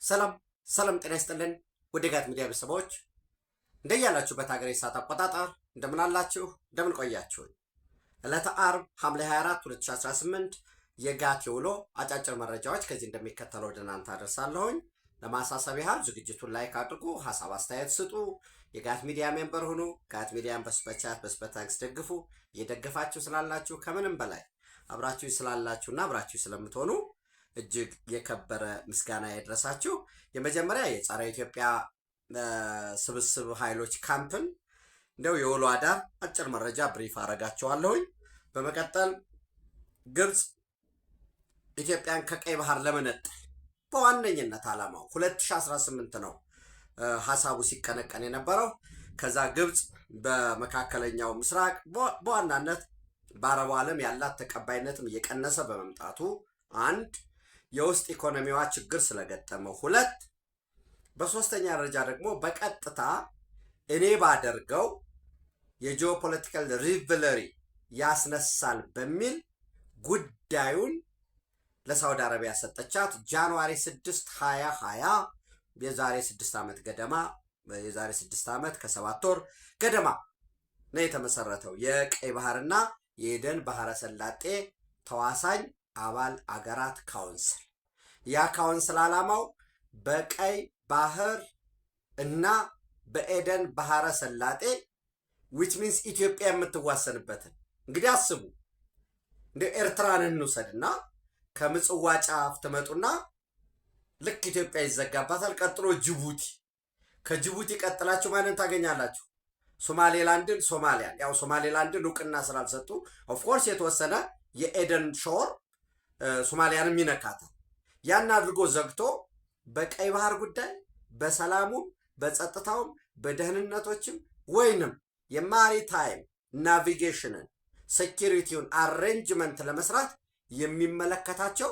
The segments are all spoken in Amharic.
ሰላም ሰላም ጤና ይስጥልን ወደ ጋት ሚዲያ ቤተሰቦች እንደያላችሁበት ሀገር ሰዓት አቆጣጠር እንደምን አላችሁ እንደምን ቆያችሁ? ዕለተ ዓርብ ሐምሌ 24 2018 የጋት የውሎ አጫጭር መረጃዎች ከዚህ እንደሚከተለው ወደ እናንተ አደርሳለሁኝ። ለማሳሰቢያ ያህል ዝግጅቱን ላይክ አድርጉ፣ ሀሳብ አስተያየት ስጡ፣ የጋት ሚዲያ ሜምበር ሁኑ፣ ጋት ሚዲያን በሱፐርቻት በሱፐርታንክስ ደግፉ። እየደገፋችሁ ስላላችሁ ከምንም በላይ አብራችሁ ስላላችሁና አብራችሁ ስለምትሆኑ እጅግ የከበረ ምስጋና ይድረሳችሁ። የመጀመሪያ የጸረ ኢትዮጵያ ስብስብ ኃይሎች ካምፕን እንደው የውሎ አዳር አጭር መረጃ ብሪፍ አረጋቸዋለሁኝ። በመቀጠል ግብጽ ኢትዮጵያን ከቀይ ባህር ለመነጠል በዋነኝነት ዓላማው 2018 ነው ሐሳቡ ሲቀነቀን የነበረው። ከዛ ግብጽ በመካከለኛው ምስራቅ በዋናነት በአረቡ ዓለም ያላት ተቀባይነትም እየቀነሰ በመምጣቱ አንድ የውስጥ ኢኮኖሚዋ ችግር ስለገጠመው፣ ሁለት በሶስተኛ ደረጃ ደግሞ በቀጥታ እኔ ባደርገው የጂኦፖለቲካል ሪቨለሪ ያስነሳል በሚል ጉዳዩን ለሳውዲ አረቢያ ሰጠቻት። ጃንዋሪ 6 2020 የዛሬ 6 ዓመት ገደማ የዛሬ 6 ዓመት ከ7 ወር ገደማ ነው የተመሰረተው የቀይ ባህርና የኤደን ባህረ ሰላጤ ተዋሳኝ አባል አገራት ካውንስል። ያ ካውንስል ዓላማው በቀይ ባህር እና በኤደን ባህረ ሰላጤ which means ኢትዮጵያ የምትዋሰንበትን እንግዲህ አስቡ። እንደ ኤርትራን እንውሰድና ከምጽዋ ጫፍ ትመጡና ልክ ኢትዮጵያ ይዘጋባታል። ቀጥሎ ጅቡቲ፣ ከጅቡቲ ቀጥላችሁ ማንን ታገኛላችሁ? ሶማሌላንድን፣ ሶማሊያን። ያው ሶማሌላንድን እውቅና ስላልሰጡ ኦፍኮርስ የተወሰነ የኤደን ሾር ሶማሊያንም ይነካታል። ያን አድርጎ ዘግቶ በቀይ ባህር ጉዳይ በሰላሙም በጸጥታውም በደህንነቶችም ወይንም የማሪታይም ናቪጌሽንን ሴኪሪቲውን አሬንጅመንት ለመስራት የሚመለከታቸው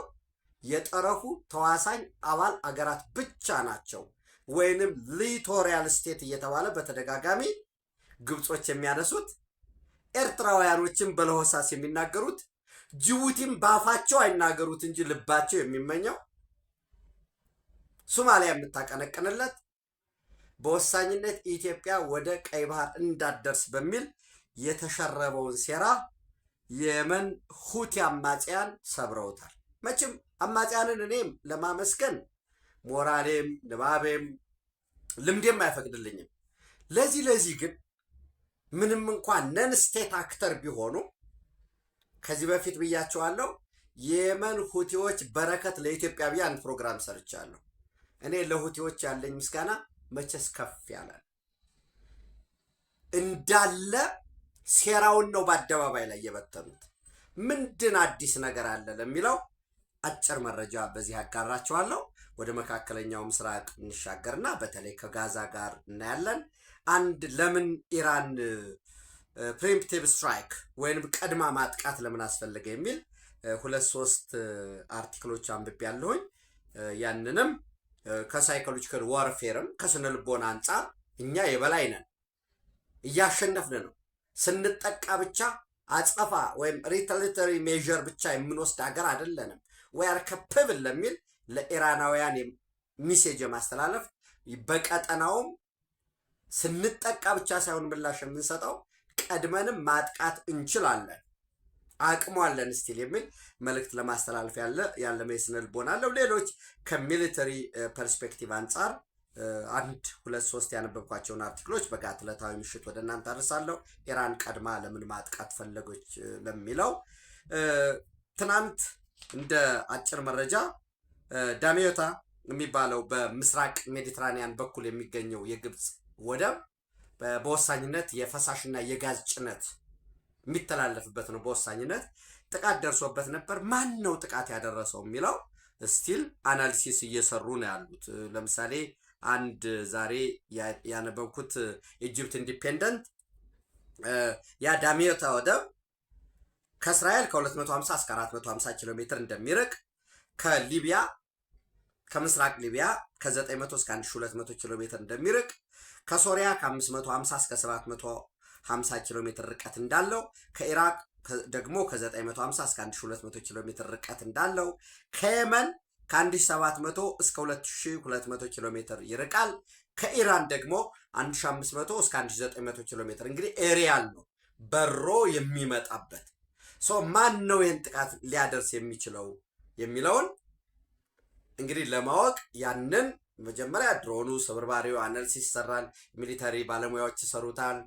የጠረፉ ተዋሳኝ አባል አገራት ብቻ ናቸው። ወይንም ሊቶሪያል ስቴት እየተባለ በተደጋጋሚ ግብጾች የሚያነሱት፣ ኤርትራውያኖችን በለሆሳስ የሚናገሩት፣ ጅቡቲም ባፋቸው አይናገሩት እንጂ ልባቸው የሚመኘው፣ ሶማሊያ የምታቀነቅንለት በወሳኝነት ኢትዮጵያ ወደ ቀይ ባህር እንዳትደርስ በሚል የተሸረበውን ሴራ የመን ሁቲ አማጽያን ሰብረውታል። መቼም አማጽያንን እኔም ለማመስገን ሞራሌም ንባቤም ልምዴም አይፈቅድልኝም። ለዚህ ግን ምንም እንኳን ነን ስቴት አክተር ቢሆኑ ከዚህ በፊት ብያቸዋለሁ፣ የመን ሁቲዎች በረከት ለኢትዮጵያ ብዬ አንድ ፕሮግራም ሰርቻለሁ። እኔ ለሁቲዎች ያለኝ ምስጋና መቼስ ከፍ ያለ እንዳለ ሴራውን ነው በአደባባይ ላይ የበተኑት። ምንድን አዲስ ነገር አለ ለሚለው አጭር መረጃ በዚህ አጋራቸዋለሁ። ወደ መካከለኛው ምስራቅ እንሻገርና በተለይ ከጋዛ ጋር እናያለን። አንድ ለምን ኢራን ፕሪምፕቲቭ ስትራይክ ወይንም ቀድማ ማጥቃት ለምን አስፈለገ የሚል 2-3 አርቲክሎች አንብቤ ያለሁኝ። ያንንም ከሳይኮሎጂካል ዋርፌርም ከስነ ልቦና አንጻር እኛ የበላይ ነን፣ እያሸነፍን ነው። ስንጠቃ ብቻ አጸፋ ወይም ሪታሊተሪ ሜዥር ብቻ የምንወስድ ሀገር አይደለንም። ወያር ከፕብል ለሚል ለኢራናውያን ሚሴጅ ማስተላለፍ በቀጠናውም ስንጠቃ ብቻ ሳይሆን ምላሽ የምንሰጠው ቀድመንም ማጥቃት እንችላለን፣ አቅሟለን ስቲል የሚል መልእክት ለማስተላለፍ ያለ የስነ ልቦና አለው። ሌሎች ከሚሊተሪ ፐርስፔክቲቭ አንጻር 1-2-3 ያነበብኳቸውን አርቲክሎች በጋት ዕለታዊ ምሽት ወደ እናንተ አደርሳለሁ። ኢራን ቀድማ ለምን ማጥቃት ፈለጎች ለሚለው ትናንት እንደ አጭር መረጃ ዳሜዮታ የሚባለው በምስራቅ ሜዲትራኒያን በኩል የሚገኘው የግብፅ ወደብ በወሳኝነት የፈሳሽና የጋዝ ጭነት የሚተላለፍበት ነው። በወሳኝነት ጥቃት ደርሶበት ነበር። ማን ነው ጥቃት ያደረሰው የሚለው ስቲል አናሊሲስ እየሰሩ ነው ያሉት። ለምሳሌ አንድ ዛሬ ያነበብኩት ኢጂፕት ኢንዲፔንደንት ያ ዳሜዮታ ወደብ ከእስራኤል ከ250 እስከ 450 ኪሎ ሜትር እንደሚርቅ፣ ከሊቢያ ከምስራቅ ሊቢያ ከ900 እስከ 1200 ኪሎ ሜትር እንደሚርቅ፣ ከሶሪያ ከ550 እስከ 750 ኪሎ ሜትር ርቀት እንዳለው፣ ከኢራቅ ደግሞ ከ950 እስከ 1200 ኪሎ ሜትር ርቀት እንዳለው፣ ከየመን ከ1700 እስከ 2200 ኪሎ ሜትር ይርቃል። ከኢራን ደግሞ 1500 እስከ 1900 ኪሎ ሜትር እንግዲህ ኤሪያል ነው በሮ የሚመጣበት። ማን ነው ይህን ጥቃት ሊያደርስ የሚችለው የሚለውን እንግዲህ ለማወቅ ያንን መጀመሪያ ድሮኑ ስብርባሪው አናሊሲስ ይሰራል። ሚሊተሪ ባለሙያዎች ይሰሩታል።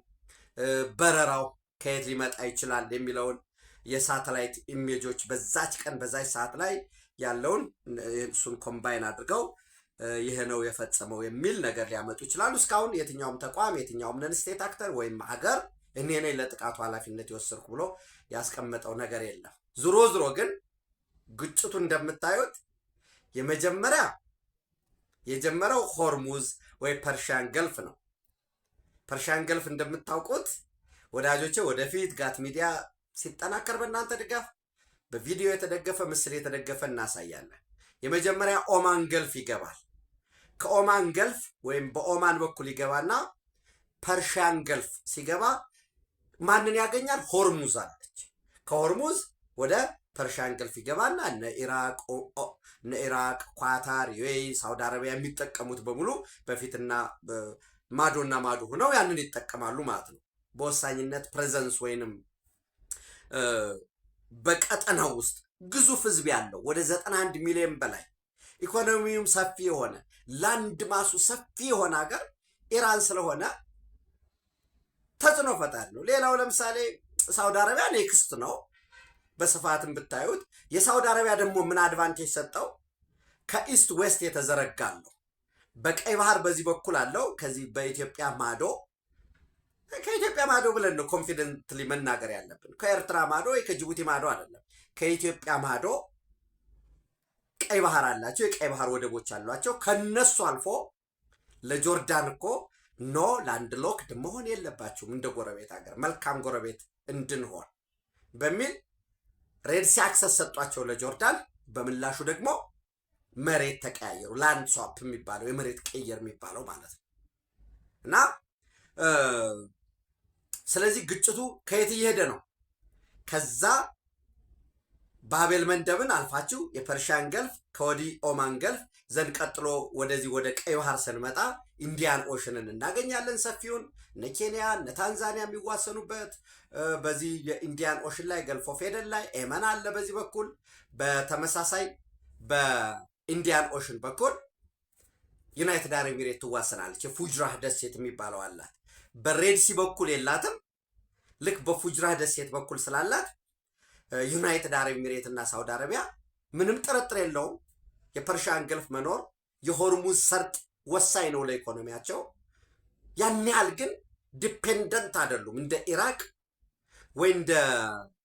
በረራው ከየት ሊመጣ ይችላል የሚለውን የሳተላይት ኢሜጆች በዛች ቀን በዛች ሰዓት ላይ ያለውን እሱን ኮምባይን አድርገው ይሄ ነው የፈጸመው የሚል ነገር ሊያመጡ ይችላሉ። እስካሁን የትኛውም ተቋም የትኛውም ነን ስቴት አክተር ወይም ሀገር እኔ ነኝ ለጥቃቱ ኃላፊነት የወሰድኩ ብሎ ያስቀመጠው ነገር የለም። ዞሮ ዞሮ ግን ግጭቱ እንደምታዩት የመጀመሪያ የጀመረው ሆርሙዝ ወይ ፐርሺያን ገልፍ ነው። ፐርሺያን ገልፍ እንደምታውቁት ወዳጆቼ ወደፊት ጋት ሚዲያ ሲጠናከር በእናንተ ድጋፍ በቪዲዮ የተደገፈ ምስል የተደገፈ እናሳያለን። የመጀመሪያ ኦማን ገልፍ ይገባል። ከኦማን ገልፍ ወይም በኦማን በኩል ይገባና ፐርሺያን ገልፍ ሲገባ ማንን ያገኛል? ሆርሙዝ አለች። ከሆርሙዝ ወደ ፐርሺያን ገልፍ ይገባና እነ ኢራቅ፣ ኳታር፣ ዩኤኢ፣ ሳውዲ አረቢያ የሚጠቀሙት በሙሉ በፊትና ማዶና ማዶ ሆነው ያንን ይጠቀማሉ ማለት ነው። በወሳኝነት ፕሬዘንስ ወይንም በቀጠናው ውስጥ ግዙፍ ህዝብ ያለው ወደ 91 ሚሊዮን በላይ ኢኮኖሚውም ሰፊ የሆነ ላንድ ማሱ ሰፊ የሆነ ሀገር ኢራን ስለሆነ ተጽዕኖ ፈጣሪ ነው። ሌላው ለምሳሌ ሳውዲ አረቢያ ኔክስት ነው በስፋትም ብታዩት። የሳውዲ አረቢያ ደግሞ ምን አድቫንቴጅ ሰጠው? ከኢስት ዌስት የተዘረጋለው በቀይ ባህር በዚህ በኩል አለው። ከዚህ በኢትዮጵያ ማዶ ከኢትዮጵያ ማዶ ብለን ነው ኮንፊደንትሊ መናገር ያለብን። ከኤርትራ ማዶ ወይ ከጅቡቲ ማዶ አይደለም። ከኢትዮጵያ ማዶ ቀይ ባህር አላቸው። የቀይ ባህር ወደቦች አሏቸው። ከነሱ አልፎ ለጆርዳን እኮ ኖ ላንድ ሎክድ መሆን የለባችሁም እንደ ጎረቤት ሀገር መልካም ጎረቤት እንድንሆን በሚል ሬድ ሲ አክሰስ ሰጧቸው ለጆርዳን። በምላሹ ደግሞ መሬት ተቀያየሩ። ላንድ ስዋፕ የሚባለው የመሬት ቅየር የሚባለው ማለት ነው። እና ስለዚህ ግጭቱ ከየት እየሄደ ነው? ከዛ ባቤል መንደብን አልፋችሁ የፐርሺያን ገልፍ ከወዲህ ኦማን ገልፍ ዘንድ ቀጥሎ ወደዚህ ወደ ቀይ ባህር ስንመጣ ኢንዲያን ኦሽንን እናገኛለን። ሰፊውን እነ ኬንያ እነ ታንዛኒያ የሚዋሰኑበት በዚህ የኢንዲያን ኦሽን ላይ ገልፍ ኦፍ ኤደን ላይ ኤመን አለ በዚህ በኩል። በተመሳሳይ በኢንዲያን ኦሽን በኩል ዩናይትድ አረብ ኤሚሬት ትዋሰናለች። የፉጅራህ ደሴት የሚባለው አላት። በሬድሲ በኩል የላትም። ልክ በፉጅራህ ደሴት በኩል ስላላት ዩናይትድ አረብ ኤሚሬት እና ሳውዲ አረቢያ ምንም ጥርጥር የለውም የፐርሺያን ገልፍ መኖር የሆርሙዝ ሰርጥ ወሳኝ ነው ለኢኮኖሚያቸው። ያን ያህል ግን ዲፔንደንት አይደሉም እንደ ኢራቅ ወይ እንደ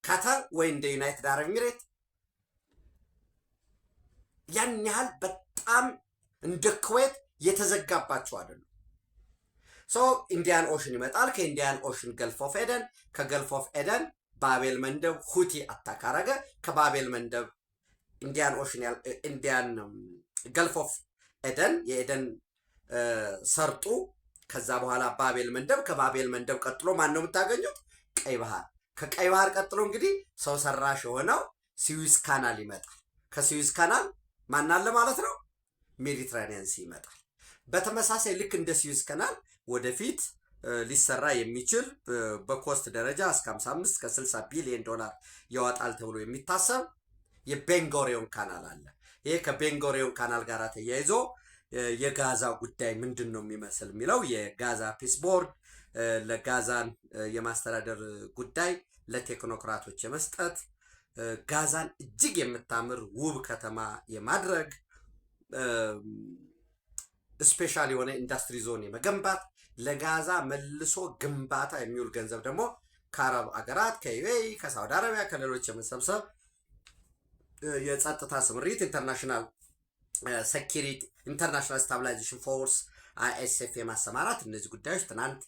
ካታር ወይ እንደ ዩናይትድ አረብ ኤሚሬት። ያን ያህል በጣም እንደ ኩዌት የተዘጋባቸው አይደሉም። ኢንዲያን ኦሽን ይመጣል። ከኢንዲያን ኦሽን ገልፍ ኦፍ ኤደን፣ ከገልፍ ኦፍ ኤደን ባቤል መንደብ ሁቲ አታክ አረገ። ከባቤል መንደብ ኢንዲያን ገልፍ ኦፍ ኤደን የኤደን ሰርጡ። ከዛ በኋላ ባቤል መንደብ። ከባቤል መንደብ ቀጥሎ ማን ነው የምታገኙት? ቀይ ባህር። ከቀይ ባህር ቀጥሎ እንግዲህ ሰው ሰራሽ የሆነው ስዊዝ ካናል ይመጣል። ከስዊዝ ካናል ማን አለ ማለት ነው? ሜዲትራኒያን ሲ ይመጣል። በተመሳሳይ ልክ እንደ ስዊዝ ካናል ወደፊት ሊሰራ የሚችል በኮስት ደረጃ እስከ 55 እስከ 60 ቢሊዮን ዶላር ያወጣል ተብሎ የሚታሰብ የቤንጎሪዮን ካናል አለ። ይሄ ከቤንጎሪዮን ካናል ጋር ተያይዞ የጋዛ ጉዳይ ምንድን ነው የሚመስል የሚለው የጋዛ ፒስ ቦርድ ለጋዛን የማስተዳደር ጉዳይ ለቴክኖክራቶች የመስጠት ጋዛን እጅግ የምታምር ውብ ከተማ የማድረግ ስፔሻል የሆነ ኢንዱስትሪ ዞን የመገንባት ለጋዛ መልሶ ግንባታ የሚውል ገንዘብ ደግሞ ከአረብ አገራት ከዩኤኢ ከሳውዲ አረቢያ ከሌሎች የመሰብሰብ የጸጥታ ስምሪት ኢንተርናሽናል ሴኪሪቲ ኢንተርናሽናል ስታቢላይዜሽን ፎርስ አይኤስኤፍ የማሰማራት እነዚህ ጉዳዮች ትናንት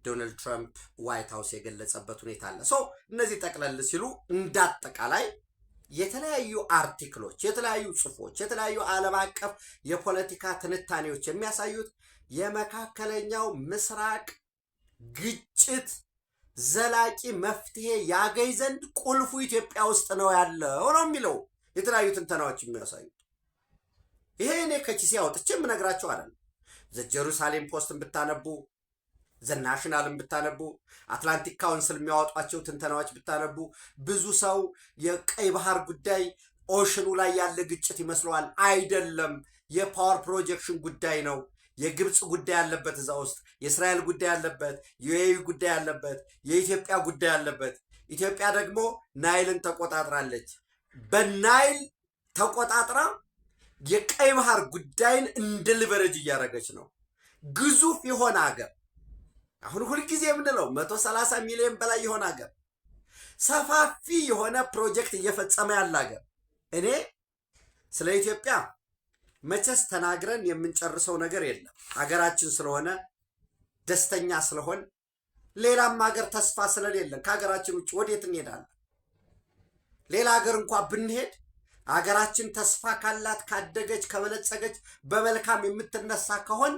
ዶናልድ ትራምፕ ዋይት ሃውስ የገለጸበት ሁኔታ አለ። እነዚህ ጠቅለል ሲሉ እንዳጠቃላይ የተለያዩ አርቲክሎች፣ የተለያዩ ጽሁፎች፣ የተለያዩ ዓለም አቀፍ የፖለቲካ ትንታኔዎች የሚያሳዩት የመካከለኛው ምስራቅ ግጭት ዘላቂ መፍትሄ ያገኝ ዘንድ ቁልፉ ኢትዮጵያ ውስጥ ነው ያለው ነው የሚለው የተለያዩ ትንተናዎች የሚያሳዩት። ይሄ እኔ ከኪሴ አውጥቼ የምነግራቸው አይደለም። ዘጀሩሳሌም ፖስትን ብታነቡ፣ ዘናሽናልን ብታነቡ፣ አትላንቲክ ካውንስል የሚያወጧቸው ትንተናዎች ብታነቡ ብዙ ሰው የቀይ ባህር ጉዳይ ኦሽኑ ላይ ያለ ግጭት ይመስለዋል። አይደለም። የፓወር ፕሮጀክሽን ጉዳይ ነው። የግብፅ ጉዳይ አለበት እዛ ውስጥ፣ የእስራኤል ጉዳይ አለበት፣ የዩኤኢ ጉዳይ አለበት፣ የኢትዮጵያ ጉዳይ አለበት። ኢትዮጵያ ደግሞ ናይልን ተቆጣጥራለች። በናይል ተቆጣጥራ የቀይ ባህር ጉዳይን እንደ ሊቨሬጅ እያደረገች ነው። ግዙፍ የሆነ ሀገር፣ አሁን ሁልጊዜ የምንለው 130 ሚሊዮን በላይ የሆነ ሀገር፣ ሰፋፊ የሆነ ፕሮጀክት እየፈጸመ ያለ ሀገር። እኔ ስለ ኢትዮጵያ መቼስ ተናግረን የምንጨርሰው ነገር የለም። ሀገራችን ስለሆነ ደስተኛ ስለሆን፣ ሌላም ሀገር ተስፋ ስለሌለን ከሀገራችን ውጭ ወዴት እንሄዳለን? ሌላ ሀገር እንኳ ብንሄድ ሀገራችን ተስፋ ካላት፣ ካደገች፣ ከበለጸገች፣ በመልካም የምትነሳ ከሆን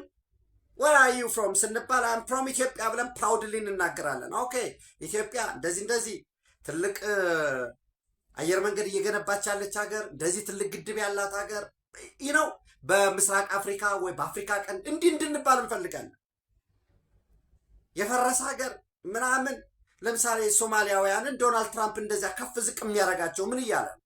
where are you from ስንባል I'm from ኢትዮጵያ ብለን ፕራውድሊ እንናገራለን። ኦኬ ኢትዮጵያ እንደዚህ ትልቅ አየር መንገድ እየገነባች ያለች ሀገር፣ እንደዚህ ትልቅ ግድብ ያላት ሀገር ነው። በምስራቅ አፍሪካ ወይ በአፍሪካ ቀንድ እንዲህ እንድንባል እንፈልጋለን። የፈረሰ ሀገር ምናምን፣ ለምሳሌ ሶማሊያውያንን ዶናልድ ትራምፕ እንደዚያ ከፍ ዝቅ የሚያደርጋቸው ምን እያለ ነው?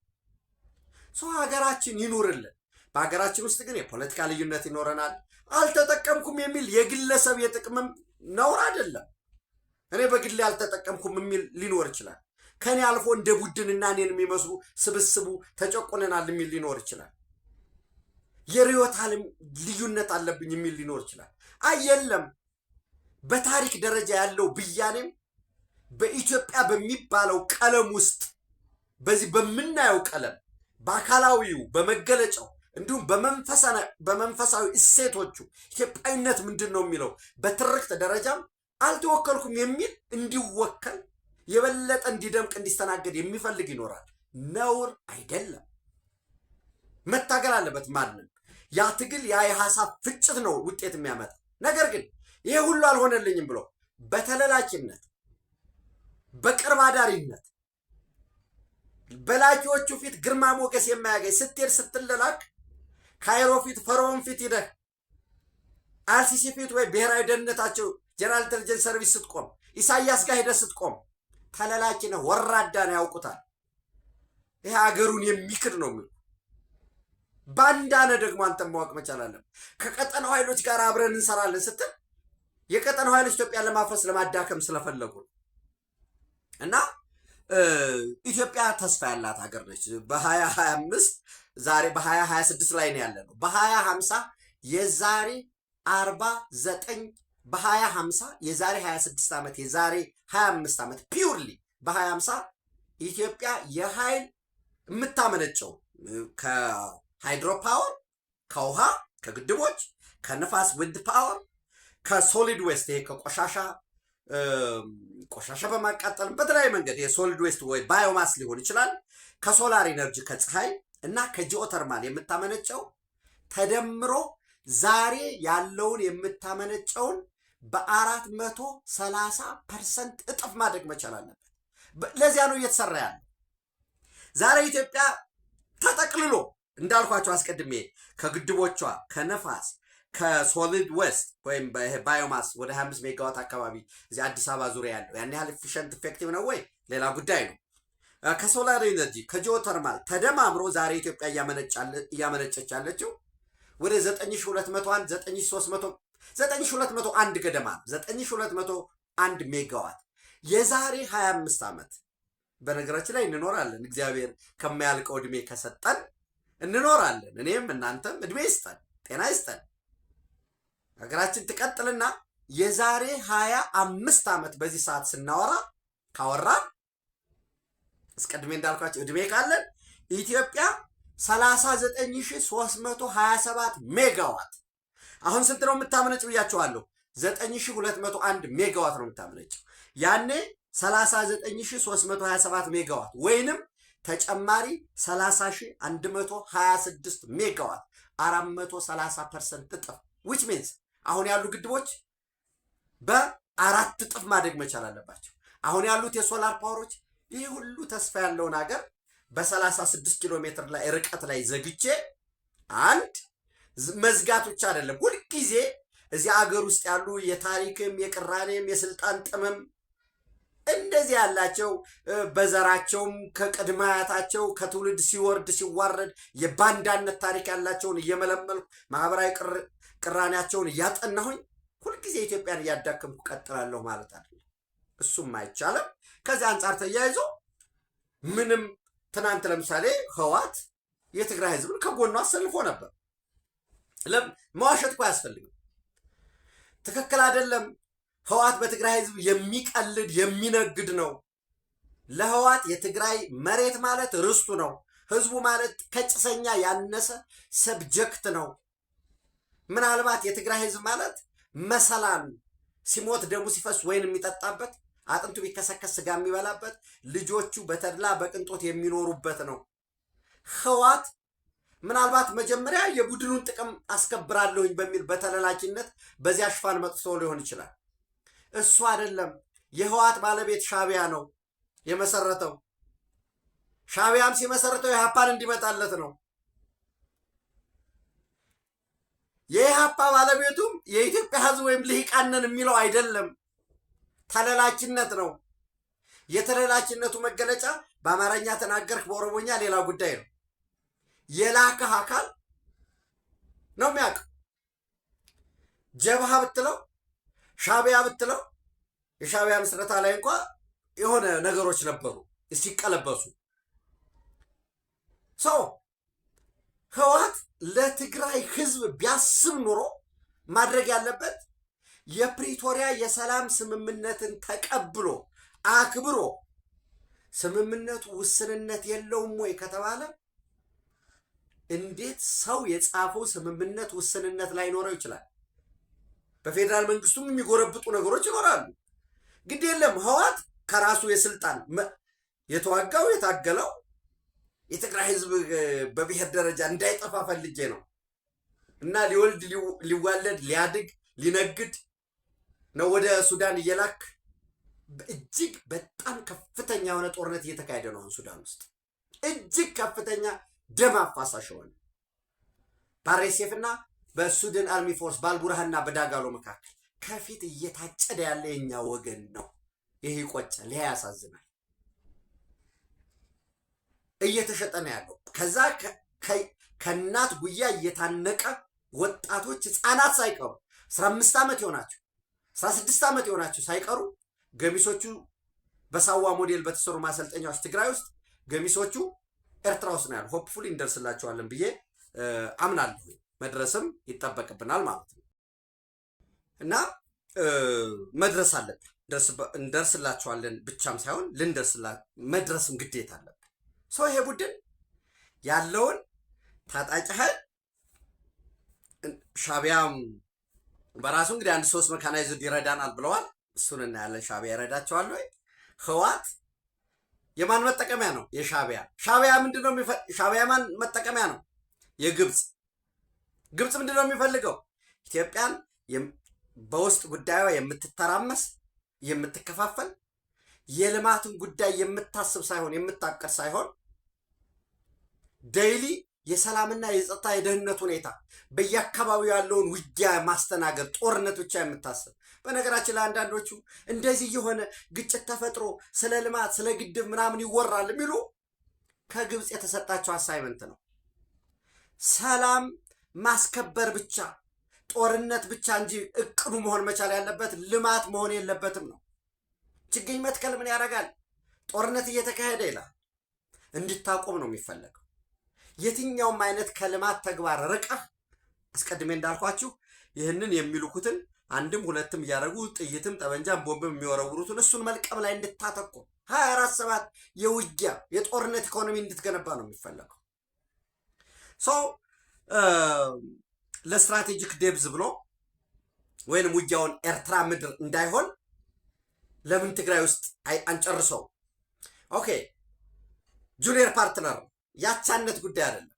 ሀገራችን ይኑርልን። በሀገራችን ውስጥ ግን የፖለቲካ ልዩነት ይኖረናል። አልተጠቀምኩም የሚል የግለሰብ የጥቅምም ነውር አይደለም። እኔ በግሌ አልተጠቀምኩም የሚል ሊኖር ይችላል። ከኔ አልፎ እንደ ቡድንና እኔን የሚመስሉ ስብስቡ ተጨቆነናል የሚል ሊኖር ይችላል። የርዕዮተ ዓለም ልዩነት አለብኝ የሚል ሊኖር ይችላል። የለም። በታሪክ ደረጃ ያለው ብያኔም በኢትዮጵያ በሚባለው ቀለም ውስጥ በዚህ በምናየው ቀለም በአካላዊው በመገለጫው እንዲሁም በመንፈሳዊ እሴቶቹ ኢትዮጵያዊነት ምንድን ነው የሚለው በትርክት ደረጃም አልተወከልኩም የሚል እንዲወከል የበለጠ እንዲደምቅ እንዲስተናገድ የሚፈልግ ይኖራል። ነውር አይደለም። መታገል አለበት ማንም። ያ ትግል ያ የሐሳብ ፍጭት ነው ውጤት የሚያመጣ። ነገር ግን ይሄ ሁሉ አልሆነልኝም ብሎ በተለላኪነት በቅርብ አዳሪነት በላኪዎቹ ፊት ግርማ ሞገስ የማያገኝ ስትሄድ ስትለላክ ካይሮ ፊት ፈርዖን ፊት ሂደህ አልሲሲ ፊት ወይ ብሔራዊ ደህንነታቸው ጀነራል ኢንተሊጀንስ ሰርቪስ ስትቆም ኢሳያስ ጋር ሄደህ ስትቆም ተለላኪ ነህ፣ ወራዳ ነው፣ ያውቁታል። ይሄ ሀገሩን የሚክድ ነው የሚሉ ባንዳ ነህ። ደግሞ አንተም ማወቅ መቻል አለብህ። ከቀጠናው ኃይሎች ጋር አብረን እንሰራለን ስትል የቀጠናው ኃይሎች ኢትዮጵያን ለማፍረስ ለማዳከም ስለፈለጉ እና ኢትዮጵያ ተስፋ ያላት ሀገር ነች። በ2025 ዛሬ በ2026 ላይ ነው ያለነው። በ2050 የዛሬ 49 በ2050 የዛሬ 26 ዓመት የዛሬ 25 ዓመት ፒውርሊ በ2050 ኢትዮጵያ የኃይል የምታመነጨው ከሃይድሮ ፓወር፣ ከውሃ፣ ከግድቦች፣ ከነፋስ ዊንድ ፓወር፣ ከሶሊድ ዌስት ይሄ ቆሻሻ በማቃጠል በተለያየ መንገድ የሶሊድ ዌስት ወይ ባዮማስ ሊሆን ይችላል፣ ከሶላር ኢነርጂ ከፀሐይ እና ከጂኦተርማል የምታመነጨው ተደምሮ ዛሬ ያለውን የምታመነጨውን በ430% እጥፍ ማድረግ መቻል አለበት። ለዚያ ነው እየተሰራ ያለ። ዛሬ ኢትዮጵያ ተጠቅልሎ እንዳልኳቸው አስቀድሜ ከግድቦቿ ከነፋስ ከሶሊድ ዌስት ወይም ባዮማስ ወደ 25 ሜጋዋት አካባቢ እዚህ አዲስ አበባ ዙሪያ ያለው ያን ያህል ኤፊሽንት ኢፌክቲቭ ነው ወይ ሌላ ጉዳይ ነው። ከሶላር ኤነርጂ ከጂኦተርማል ተደማምሮ ዛሬ ኢትዮጵያ እያመነጨች ያለችው ወደ 9201 9201 ገደማ 9201 ሜጋዋት የዛሬ 25 ዓመት። በነገራችን ላይ እንኖራለን። እግዚአብሔር ከማያልቀው እድሜ ከሰጠን እንኖራለን። እኔም እናንተም እድሜ ይስጠን፣ ጤና ይስጠን። ሀገራችን ትቀጥልና የዛሬ 25 ዓመት በዚህ ሰዓት ስናወራ ካወራን እስቀድሜ እንዳልኳቸው እድሜ ካለን ኢትዮጵያ 39327 ሜጋዋት። አሁን ስንት ነው የምታመነጭ ብያቸዋለሁ? 9201 ሜጋዋት ነው የምታመነጭ። ያኔ 39327 ሜጋዋት ወይንም ተጨማሪ 30126 ሜጋዋት 430% እጥፍ which means አሁን ያሉ ግድቦች በ4 እጥፍ ማደግ መቻል አለባቸው። አሁን ያሉት የሶላር ፓወሮች ይህ ሁሉ ተስፋ ያለውን ሀገር በ36 ኪሎ ሜትር ላይ ርቀት ላይ ዘግቼ አንድ መዝጋት ብቻ አይደለም። ሁልጊዜ እዚህ አገር ውስጥ ያሉ የታሪክም የቅራኔም የስልጣን ጥምም እንደዚህ ያላቸው በዘራቸውም ከቅድመ አያታቸው ከትውልድ ሲወርድ ሲዋረድ የባንዳነት ታሪክ ያላቸውን እየመለመልኩ ማህበራዊ ቅራኔያቸውን እያጠናሁኝ ሁልጊዜ ኢትዮጵያን እያዳከምኩ ቀጥላለሁ ማለት አይደለም። እሱም አይቻልም። ከዚህ አንጻር ተያይዞ ምንም ትናንት ለምሳሌ ህወሓት የትግራይ ህዝብን ከጎኑ አሰልፎ ነበር። መዋሸት እኮ አያስፈልግም። ትክክል አይደለም። ህወሓት በትግራይ ህዝብ የሚቀልድ የሚነግድ ነው። ለህወሓት የትግራይ መሬት ማለት ርስቱ ነው። ህዝቡ ማለት ከጭሰኛ ያነሰ ሰብጀክት ነው። ምናልባት የትግራይ ህዝብ ማለት መሰላል ሲሞት ደሙ ሲፈስ ወይን የሚጠጣበት አጥንቱ ቢከሰከስ ስጋ የሚበላበት ልጆቹ በተድላ በቅንጦት የሚኖሩበት ነው። ህወሓት ምናልባት መጀመሪያ የቡድኑን ጥቅም አስከብራለሁኝ በሚል በተለላኪነት በዚያ ሽፋን መጥቶ ሊሆን ይችላል። እሱ አይደለም። የህወሓት ባለቤት ሻዕቢያ ነው የመሰረተው። ሻዕቢያም ሲመሰረተው የኢህአፓን እንዲመጣለት ነው። የኢህአፓ ባለቤቱም የኢትዮጵያ ህዝብ ወይም ልሂቃንን የሚለው አይደለም፣ ተለላኪነት ነው። የተለላኪነቱ መገለጫ በአማርኛ ተናገርክ በኦሮሞኛ ሌላ ጉዳይ ነው። የላከህ አካል ነው የሚያውቅ። ጀብሃ ብትለው ሻዕቢያ ብትለው የሻዕቢያ ምስረታ ላይ እንኳ የሆነ ነገሮች ነበሩ ሲቀለበሱ። ሰው ህወሓት ለትግራይ ህዝብ ቢያስብ ኑሮ ማድረግ ያለበት የፕሪቶሪያ የሰላም ስምምነትን ተቀብሎ አክብሮ ስምምነቱ ውስንነት የለውም ወይ ከተባለ እንዴት ሰው የጻፈው ስምምነት ውስንነት ላይኖረው ይችላል? በፌዴራል መንግስቱም የሚጎረብጡ ነገሮች ይኖራሉ። ግድ የለም ህወሓት ከራሱ የስልጣን የተዋጋው የታገለው የትግራይ ህዝብ በብሔር ደረጃ እንዳይጠፋ ፈልጌ ነው እና ሊወልድ ሊዋለድ ሊያድግ ሊነግድ ነው ወደ ሱዳን እየላክ እጅግ በጣም ከፍተኛ የሆነ ጦርነት እየተካሄደ ነው ሱዳን ውስጥ እጅግ ከፍተኛ ደም አፋሳሽ ሆነ በአርኤስኤፍ እና በሱዳን አርሚ ፎርስ ባልቡርሃንና በዳጋሎ መካከል ከፊት እየታጨደ ያለ የኛ ወገን ነው። ይሄ ይቆጫል፣ ይሄ ያሳዝናል። እየተሸጠ ነው ያለው። ከዛ ከእናት ጉያ እየታነቀ ወጣቶች ህፃናት ሳይቀሩ 15 ዓመት ይሆናቸው 16 ዓመት ይሆናቸው ሳይቀሩ ገሚሶቹ በሳዋ ሞዴል በተሰሩ ማሰልጠኛዎች ትግራይ ውስጥ ገሚሶቹ ኤርትራ ውስጥ ነው ያሉ። ሆፕፉሊ እንደርስላቸዋለን ብዬ አምናለሁ። መድረስም ይጠበቅብናል ማለት ነው እና መድረስ አለብን። እንደርስላቸዋለን ብቻም ሳይሆን መድረስም ግዴታ አለብን። ሰው ይሄ ቡድን ያለውን ታጣቂ ኃይል ሻዕቢያም በራሱ እንግዲህ አንድ 3 መካናይዝድ ይረዳናል ብለዋል። እሱን እናያለን። ሻዕቢያ ይረዳቸዋል ወይ? ህወሓት የማን መጠቀሚያ ነው? የሻዕቢያ። ሻዕቢያ ምንድነው ሻዕቢያ ማን መጠቀሚያ ነው? የግብፅ። ግብፅ ምንድነው የሚፈልገው? ኢትዮጵያን በውስጥ ጉዳዩ የምትተራመስ የምትከፋፈል የልማትን ጉዳይ የምታስብ ሳይሆን የምታቀድ ሳይሆን ዴይሊ የሰላምና የጸጥታ የደህንነት ሁኔታ በየአካባቢው ያለውን ውጊያ ማስተናገድ ጦርነት ብቻ የምታስብ። በነገራችን ላይ አንዳንዶቹ እንደዚህ የሆነ ግጭት ተፈጥሮ ስለ ልማት ስለ ግድብ ምናምን ይወራል የሚሉ ከግብፅ የተሰጣቸው አሳይመንት ነው። ሰላም ማስከበር ብቻ ጦርነት ብቻ እንጂ እቅዱ መሆን መቻል ያለበት ልማት መሆን የለበትም ነው። ችግኝ መትከል ምን ያደርጋል? ጦርነት እየተካሄደ ይላል። እንድታቆም ነው የሚፈለገው። የትኛውም አይነት ከልማት ተግባር ርቀህ አስቀድሜ እንዳልኳችሁ ይህንን የሚልኩትን አንድም ሁለትም እያደረጉ ጥይትም ጠበንጃም ቦምብም የሚወረውሩትን እሱን መልቀም ላይ እንድታተኩር 24/7 የውጊያ የጦርነት ኢኮኖሚ እንድትገነባ ነው የሚፈለገው። ለስትራቴጂክ ዴብዝ ብሎ ወይንም ውጊያውን ኤርትራ ምድር እንዳይሆን ለምን ትግራይ ውስጥ አንጨርሰው? ኦኬ ጁኒየር ፓርትነር ያቻነት ጉዳይ አይደለም።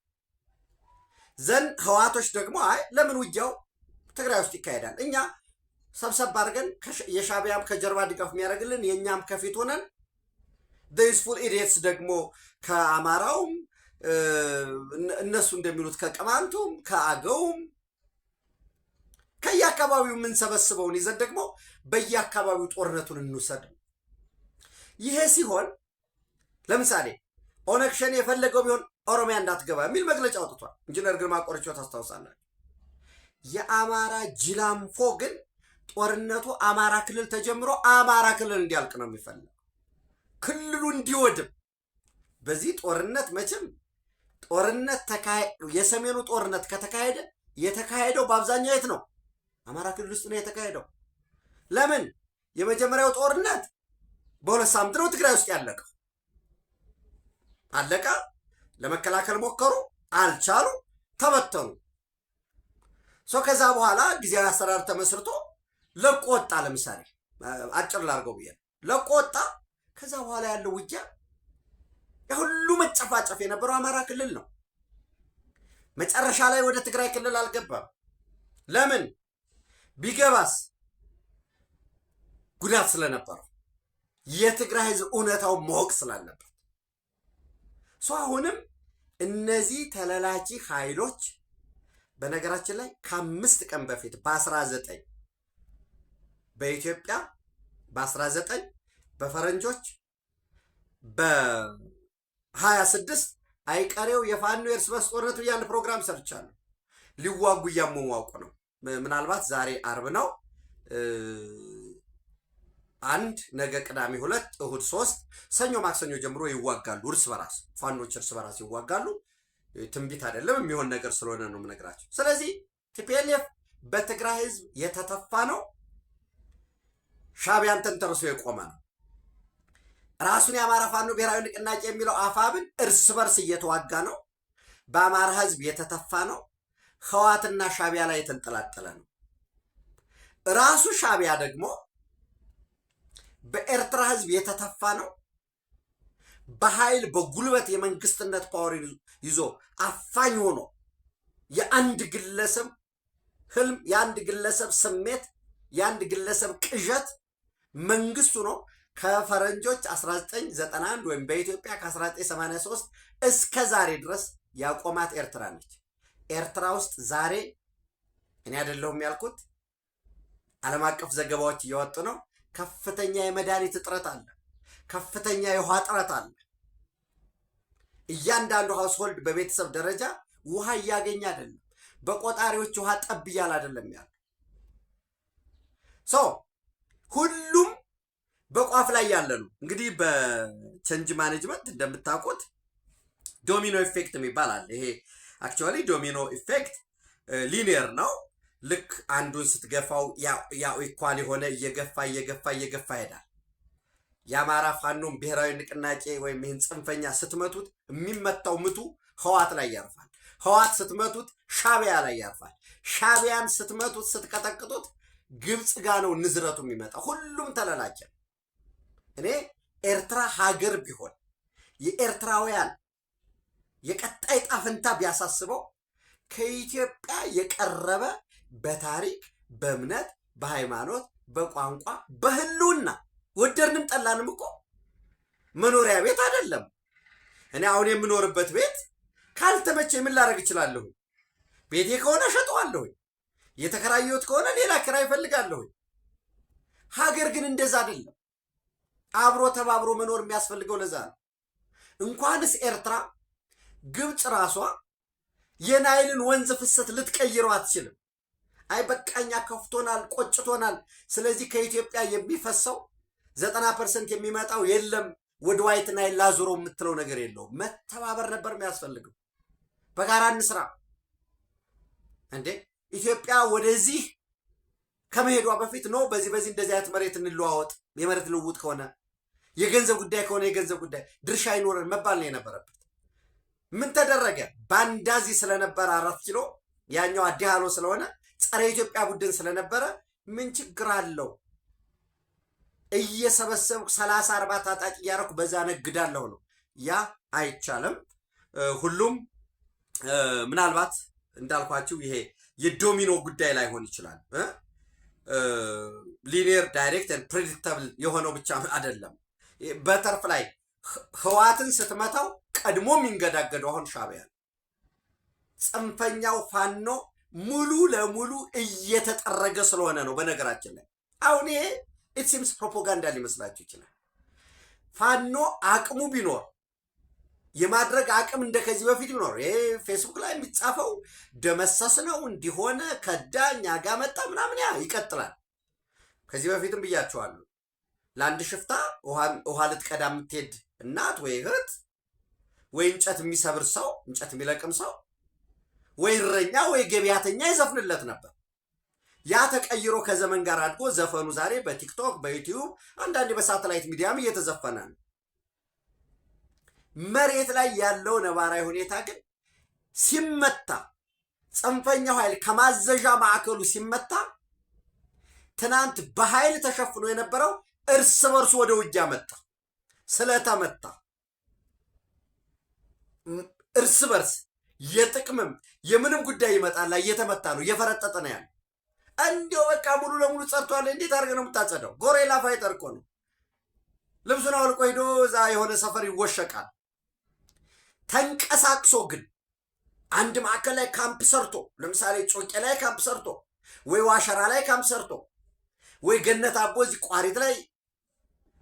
ዘን ህወሓቶች ደግሞ አይ ለምን ውጊያው ትግራይ ውስጥ ይካሄዳል? እኛ ሰብሰብ አድርገን የሻዕቢያም ከጀርባ ድጋፍ የሚያደርግልን የኛም ከፊት ሆነን ዩዝፉል ኢዲየትስ ደግሞ ከአማራውም እነሱ እንደሚሉት ከቅማንቱም ከአገውም ከየአካባቢው የምንሰበስበውን ይዘን ደግሞ በየአካባቢው ጦርነቱን እንውሰድ። ይሄ ሲሆን ለምሳሌ ኦነግ ሸኔ የፈለገው ቢሆን ኦሮሚያ እንዳትገባ የሚል መግለጫ አውጥቷል። ኢንጂነር ግርማ ቆርቾ ታስታውሳላችሁ። የአማራ ጅላንፎ ግን ጦርነቱ አማራ ክልል ተጀምሮ አማራ ክልል እንዲያልቅ ነው የሚፈልገው፣ ክልሉ እንዲወድም። በዚህ ጦርነት መቼም የሰሜኑ ጦርነት ከተካሄደ የተካሄደው በአብዛኛው የት ነው? አማራ ክልል ውስጥ ነው የተካሄደው። ለምን? የመጀመሪያው ጦርነት በ2 ሳምንት ነው ትግራይ ውስጥ ያለቀው። አለቀ። ለመከላከል ሞከሩ፣ አልቻሉ፣ ተበተኑ። ከዛ በኋላ ጊዜያዊ አሰራር ተመስርቶ ለቆ ወጣ። ለምሳሌ አጭር ላርገው ብዬ ለቆ ወጣ። ከዛ በኋላ ያለው ውጊያ የሁሉ መጨፋጨፍ የነበረው አማራ ክልል ነው። መጨረሻ ላይ ወደ ትግራይ ክልል አልገባም። ለምን? ቢገባስ ጉዳት ስለነበረው የትግራይ ህዝብ እውነታው ማወቅ ስላለበት አሁንም እነዚህ ተለላኪ ኃይሎች በነገራችን ላይ ከ5 ቀን በፊት በ19 በኢትዮጵያ በ19 በፈረንጆች በ26 አይቀሬው የፋኖ የእርስ በርስ ጦርነት ብዬ አንድ ፕሮግራም ሰርቻለሁ። ሊዋጉ እያሟሟቁ ነው። ምናልባት ዛሬ አርብ ነው፣ 1 ነገ ቅዳሜ 2 እሁድ 3 ሰኞ ማክሰኞ ጀምሮ ይዋጋሉ። እርስ በራስ ፋኖች እርስ በራስ ይዋጋሉ። ትንቢት አይደለም የሚሆን ነገር ስለሆነ ነው የምነግራቸው። ስለዚህ ቲፒኤልኤፍ በትግራይ ህዝብ የተተፋ ነው። ሻዕቢያን ተንተርሶ የቆመ ነው። ራሱን የአማራ ፋኖ ብሔራዊ ንቅናቄ የሚለው አፋብን እርስ በርስ እየተዋጋ ነው። በአማራ ህዝብ የተተፋ ነው። ህወሓትና ሻዕቢያ ላይ የተንጠላጠለ ነው። ራሱ ሻዕቢያ ደግሞ በኤርትራ ህዝብ የተተፋ ነው። በኃይል በጉልበት የመንግስትነት ፓወር ይዞ አፋኝ ሆኖ የአንድ ግለሰብ ህልም፣ የአንድ ግለሰብ ስሜት፣ የአንድ ግለሰብ ቅዠት መንግስቱ ነው። ከፈረንጆች 1991 ወይም በኢትዮጵያ ከ1983 እስከ ዛሬ ድረስ ያቆማት ኤርትራ ነች። ኤርትራ ውስጥ ዛሬ እኔ አይደለሁም ያልኩት፣ ዓለም አቀፍ ዘገባዎች እየወጡ ነው። ከፍተኛ የመድኃኒት እጥረት አለ። ከፍተኛ የውሃ እጥረት አለ። እያንዳንዱ ሃውስሆልድ በቤተሰብ ደረጃ ውሃ እያገኘ አይደለም። በቆጣሪዎች ውሃ ጠብ እያለ አይደለም ያለ ሁሉም በቋፍ ላይ ያለ ነው። እንግዲህ በቼንጅ ማኔጅመንት እንደምታውቁት ዶሚኖ ኢፌክት የሚባል አለ። ይሄ አክቹዋሊ ዶሚኖ ኢፌክት ሊኒየር ነው። ልክ አንዱን ስትገፋው ያው ኢኳል የሆነ እየገፋ ይሄዳል። የአማራ ፋኖም ብሔራዊ ንቅናቄ ወይም ይህን ጽንፈኛ ስትመቱት የሚመታው ምቱ ህወሓት ላይ ያርፋል። ህወሓት ስትመቱት ሻዕቢያ ላይ ያርፋል። ሻዕቢያን ስትመቱት ስትቀጠቅጡት ግብፅ ጋር ነው ንዝረቱ የሚመጣ። ሁሉም ተለላጨ። እኔ ኤርትራ ሀገር ቢሆን የኤርትራውያን የቀጣይ ጣፍንታ ቢያሳስበው ከኢትዮጵያ የቀረበ በታሪክ በእምነት በሃይማኖት በቋንቋ በህልውና ወደድንም ጠላንም እኮ መኖሪያ ቤት አይደለም። እኔ አሁን የምኖርበት ቤት ካልተመቼ ምን ላደርግ እችላለሁ? ቤቴ ከሆነ ሸጠዋለሁ። የተከራየሁት ከሆነ ሌላ ኪራይ እፈልጋለሁ። ሀገር ግን እንደዛ አይደለም። አብሮ ተባብሮ መኖር የሚያስፈልገው ለዛ ነው። እንኳንስ ኤርትራ፣ ግብፅ ራሷ የናይልን ወንዝ ፍሰት ልትቀይረው አትችልም። አይ በቃኛ፣ ከፍቶናል፣ ቆጭቶናል፣ ስለዚህ ከኢትዮጵያ የሚፈሰው 90% የሚመጣው የለም ወደ ዋይት ናይል ላዙሮ የምትለው ነገር የለውም። መተባበር ነበር የሚያስፈልገው። በጋራ እንስራ እንዴ! ኢትዮጵያ ወደዚህ ከመሄዷ በፊት ነው በዚህ እንደዚህ አይነት መሬት እንለዋወጥ፣ የመሬት ልውውጥ ከሆነ የገንዘብ ጉዳይ ከሆነ የገንዘብ ጉዳይ ድርሻ አይኖረን መባል ነው የነበረበት። ምን ተደረገ? ባንዳዚ ስለነበረ 4 ኪሎ ያኛው አዲሃሎ ስለሆነ ጸረ ኢትዮጵያ ቡድን ስለነበረ ምን ችግር አለው? እየሰበሰብኩ 30-40 ታጣቂ እያደረኩ በዛ ነግዳለሁ ነው። ያ አይቻልም። ሁሉም ምናልባት እንዳልኳችሁ ይሄ የዶሚኖ ጉዳይ ላይሆን ይችላል። ሊኒየር ዳይሬክት ኤንድ ፕሬዲክተብል የሆነው ብቻ አይደለም። በተርፍ ላይ ህወሓትን ስትመታው ቀድሞ የሚንገዳገደው አሁን ሻዕቢያ፣ ጽንፈኛው ፋኖ ሙሉ ለሙሉ እየተጠረገ ስለሆነ ነው። በነገራችን ላይ አሁን ይሄ ኢትሲምስ ፕሮፓጋንዳ ሊመስላችሁ ይችላል። ፋኖ አቅሙ ቢኖር የማድረግ አቅም እንደ ከዚህ በፊት ቢኖር ይሄ ፌስቡክ ላይ የሚጻፈው ደመሰስ ነው እንዲሆነ ከዳኛ ጋር መጣ ምናምን ያ ይቀጥላል። ከዚህ በፊትም ብያቸዋለሁ። ለአንድ ሽፍታ ውሃ ልትቀዳ የምትሄድ እናት ወይ እህት ወይ እንጨት የሚሰብር ሰው እንጨት የሚለቅም ሰው ወይ እረኛ ወይ ገበያተኛ ይዘፍንለት ነበር። ያ ተቀይሮ ከዘመን ጋር አድጎ ዘፈኑ ዛሬ በቲክቶክ በዩቲዩብ አንዳንዴ በሳተላይት ሚዲያም እየተዘፈነ ነው። መሬት ላይ ያለው ነባራዊ ሁኔታ ግን ሲመታ ጽንፈኛው ኃይል ከማዘዣ ማዕከሉ ሲመታ ትናንት በኃይል ተሸፍኖ የነበረው እርስ በርሱ ወደ ውጊያ መጣ። ስለተመታ እርስ በርስ የጥቅምም የምንም ጉዳይ ይመጣል ላይ እየተመታ ነው፣ እየፈረጠጠ ነው ያለ። እንዲያው በቃ ሙሉ ለሙሉ ጸድቷል። እንዴት አድርገህ ነው የምታጸደው? ጎሬላ ፋይተር እኮ ነው። ልብሱን አውልቆ ሄዶ እዛ የሆነ ሰፈር ይወሸቃል። ተንቀሳቅሶ ግን አንድ ማዕከል ላይ ካምፕ ሰርቶ ለምሳሌ ጮቄ ላይ ካምፕ ሰርቶ ወይ ዋሸራ ላይ ካምፕ ሰርቶ ወይ ገነት አቦ እዚህ ቋሪት ላይ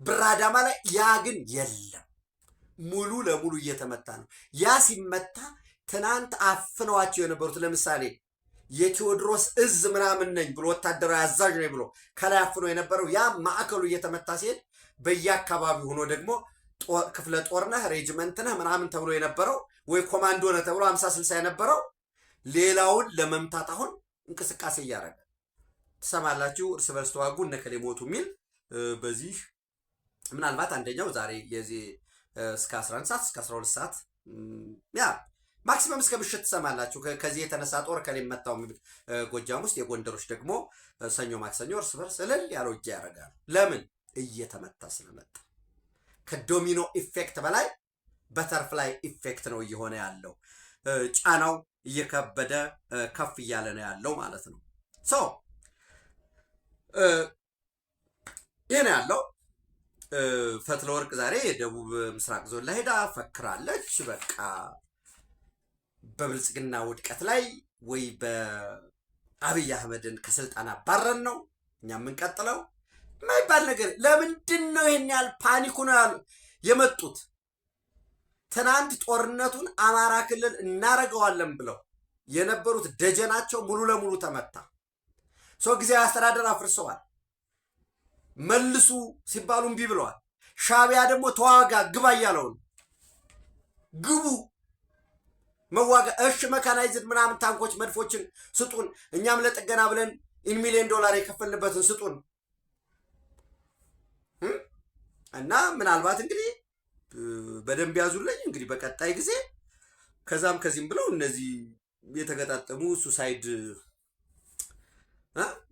ብራዳማ ላይ ያ ግን የለም። ሙሉ ለሙሉ እየተመታ ነው። ያ ሲመታ ትናንት አፍነዋቸው የነበሩት ለምሳሌ የቴዎድሮስ እዝ ምናምን ነኝ ብሎ ወታደራዊ አዛዥ ነኝ ብሎ ከላይ አፍኖ የነበረው ያ ማዕከሉ እየተመታ ሲሄድ በየአካባቢው ሆኖ ደግሞ ክፍለ ጦር ነህ ሬጅመንት ነህ ምናምን ተብሎ የነበረው ወይ ኮማንዶ ነህ ተብሎ 50-60 የነበረው ሌላውን ለመምታት አሁን እንቅስቃሴ እያደረገ ትሰማላችሁ። እርስ በርስ ተዋጉ እነ ከሌ ሞቱ የሚል በዚህ ምናልባት አንደኛው ዛሬ የዚህ እስከ 11 ሰዓት እስከ 12 ሰዓት ያ ማክሲመም እስከ ምሽት ትሰማላችሁ። ከዚህ የተነሳ ጦር ከሌ መታው ጎጃም ውስጥ የጎንደሮች ደግሞ ሰኞ ማክሰኞ እርስ በርስ እልል ያለው ውጊያ ያደርጋሉ። ለምን? እየተመታ ስለመጣ። ከዶሚኖ ኢፌክት በላይ በተርፍላይ ኢፌክት ነው እየሆነ ያለው። ጫናው እየከበደ ከፍ እያለ ነው ያለው ማለት ነው። ሶ ይሄ ነው ያለው። ፈትለ ወርቅ ዛሬ የደቡብ ምስራቅ ዞን ላይ ሄዳ ፈክራለች። በቃ በብልጽግና ውድቀት ላይ ወይ በአብይ አህመድን ከስልጣን አባረን ነው እኛ የምንቀጥለው የማይባል ነገር። ለምንድን ነው ይሄን ያህል ፓኒኩ ነው ያሉ የመጡት? ትናንት ጦርነቱን አማራ ክልል እናረገዋለን ብለው የነበሩት ደጀናቸው ሙሉ ለሙሉ ተመታ። ሰው ጊዜያዊ አስተዳደር አፍርሰዋል። መልሱ ሲባሉ እምቢ ብለዋል። ሻቢያ ደግሞ ተዋጋ ግባ እያለውን ግቡ መዋጋ። እሺ መካናይዝድ ምናምን ታንኮች መድፎችን ስጡን፣ እኛም ለጥገና ብለን $1 ሚሊዮን የከፈልንበትን ስጡን እና ምናልባት እንግዲህ በደንብ ያዙልኝ እንግዲህ በቀጣይ ጊዜ ከዛም ከዚህም ብለው እነዚህ የተገጣጠሙ ሱሳይድ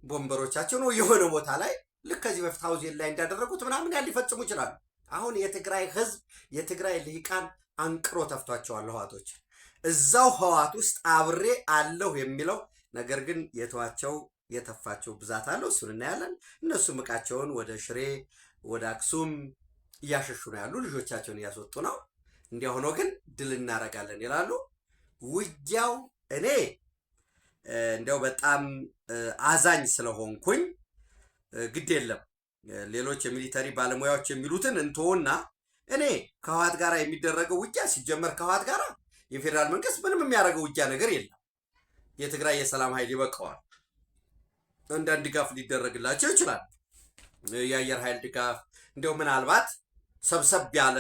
ቦምበሮቻቸው ነው የሆነ ቦታ ላይ ልክ ከዚህ በፊት ሀውዜን ላይ እንዳደረጉት ምናምን ያህል ሊፈጽሙ ይችላሉ። አሁን የትግራይ ህዝብ የትግራይ ልሂቃን አንቅሮ ተፍቷቸዋል ህዋቶች። እዛው ህዋት ውስጥ አብሬ አለሁ የሚለው ነገር ግን የተዋቸው የተፋቸው ብዛት አለው። እሱን እናያለን። እነሱ ምቃቸውን ወደ ሽሬ ወደ አክሱም እያሸሹ ነው ያሉ፣ ልጆቻቸውን እያስወጡ ነው። እንዲያ ሆኖ ግን ድል እናረጋለን ይላሉ። ውጊያው እኔ እንዲያው በጣም አዛኝ ስለሆንኩኝ ግድ የለም ሌሎች የሚሊተሪ ባለሙያዎች የሚሉትን እንተውና እኔ ከህወሓት ጋር የሚደረገው ውጊያ ሲጀመር ከህወሓት ጋር የፌዴራል መንግስት ምንም የሚያደርገው ውጊያ ነገር የለም። የትግራይ የሰላም ኃይል ይበቃዋል። አንዳንድ ድጋፍ ሊደረግላቸው ይችላል፣ የአየር ኃይል ድጋፍ። እንዲያው ምናልባት ሰብሰብ ያለ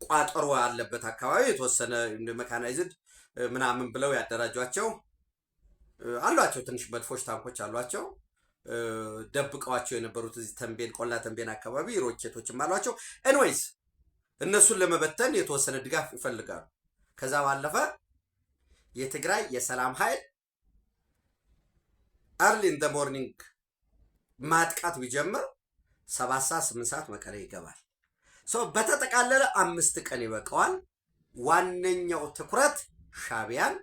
ቋጠሮ ያለበት አካባቢ የተወሰነ መካናይዝድ ምናምን ብለው ያደራጇቸው አሏቸው። ትንሽ መድፎች ታንኮች አሏቸው። ደብቀዋቸው የነበሩት እዚህ ተንቤን ቆላ ተንቤን አካባቢ ሮኬቶችም አሏቸው። ኤንዌይስ እነሱን ለመበተን የተወሰነ ድጋፍ ይፈልጋሉ። ከዛ ባለፈ የትግራይ የሰላም ኃይል አርሊ ኢን ዘ ሞርኒንግ ማጥቃት ቢጀምር 7 ሰዓት 8 ሰዓት መቀሌ ይገባል። በተጠቃለለ 5 ቀን ይበቃዋል። ዋነኛው ትኩረት ሻቢያን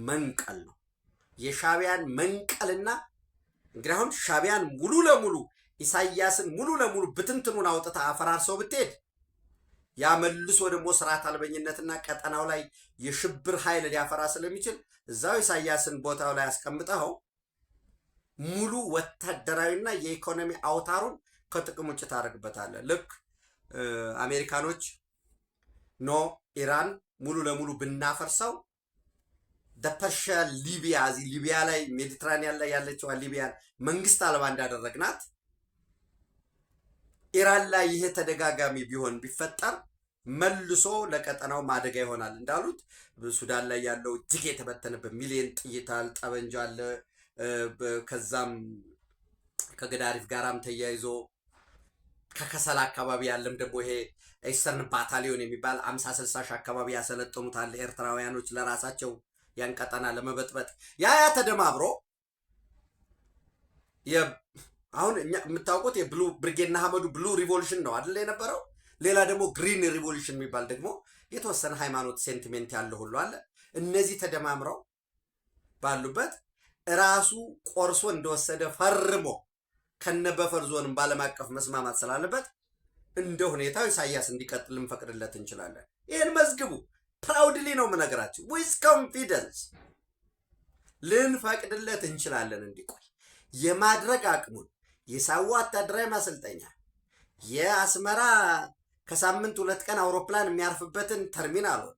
መንቀል ነው። የሻቢያን መንቀልና እንግዲህ አሁን ሻቢያን ሙሉ ለሙሉ ኢሳያስን ሙሉ ለሙሉ ብትንትኑን አውጥታ አፈራርሰው ብትሄድ ያ መልሶ ደግሞ ስርዓት አልበኝነትና ቀጠናው ላይ የሽብር ኃይል ሊያፈራ ስለሚችል እዛው ኢሳያስን ቦታው ላይ አስቀምጠው ሙሉ ወታደራዊና የኢኮኖሚ አውታሩን ከጥቅም ውጭ ታደርግበታለህ። ልክ አሜሪካኖች ኖ ኢራን ሙሉ ለሙሉ ብናፈርሰው ፐርሺያ ሊቢያ እዚህ ሊቢያ ላይ ሜዲትራኒያን ላይ ያለችዋ ሊቢያን መንግስት አልባ እንዳደረግናት ኢራን ላይ ይሄ ተደጋጋሚ ቢሆን ቢፈጠር መልሶ ለቀጠናው ማደጋ ይሆናል እንዳሉት ሱዳን ላይ ያለው እጅግ የተበተነ በሚሊዮን ጥይታል ጠበንጃ አለ። ከዛም ከገዳሪፍ ጋራም ተያይዞ ከከሰላ አካባቢ ያለም ደግሞ ይሄ ኢስተርን ባታሊዮን የሚባል 50-60 ሺህ አካባቢ ያሰለጠኑታል ኤርትራውያኖች ለራሳቸው ያን ቀጠና ለመበጥበጥ ያ ተደማምሮ አሁን የምታውቁት የብሉ ብሪጌድና ሐመዱ ብሉ ሪቮሉሽን ነው አይደል የነበረው። ሌላ ደግሞ ግሪን ሪቮሉሽን የሚባል ደግሞ የተወሰነ ሃይማኖት ሴንቲሜንት ያለው ሁሉ አለ። እነዚህ ተደማምረው ባሉበት ራሱ ቆርሶ እንደወሰደ ፈርሞ ከነበፈር ዞንም ባለም አቀፍ መስማማት ስላለበት እንደ ሁኔታው ኢሳያስ እንዲቀጥል ልንፈቅድለት እንችላለን። ይህን መዝግቡ። ፕራውድሊ ነው የምነግራችሁ። ዊዝ ኮንፊደንስ ልንፈቅድለት እንችላለን እንዲቆይ የማድረግ አቅሙን የሳዋ ወታደራዊ ማሰልጠኛ የአስመራ ከሳምንት 2 ቀን አውሮፕላን የሚያርፍበትን ተርሚናሉን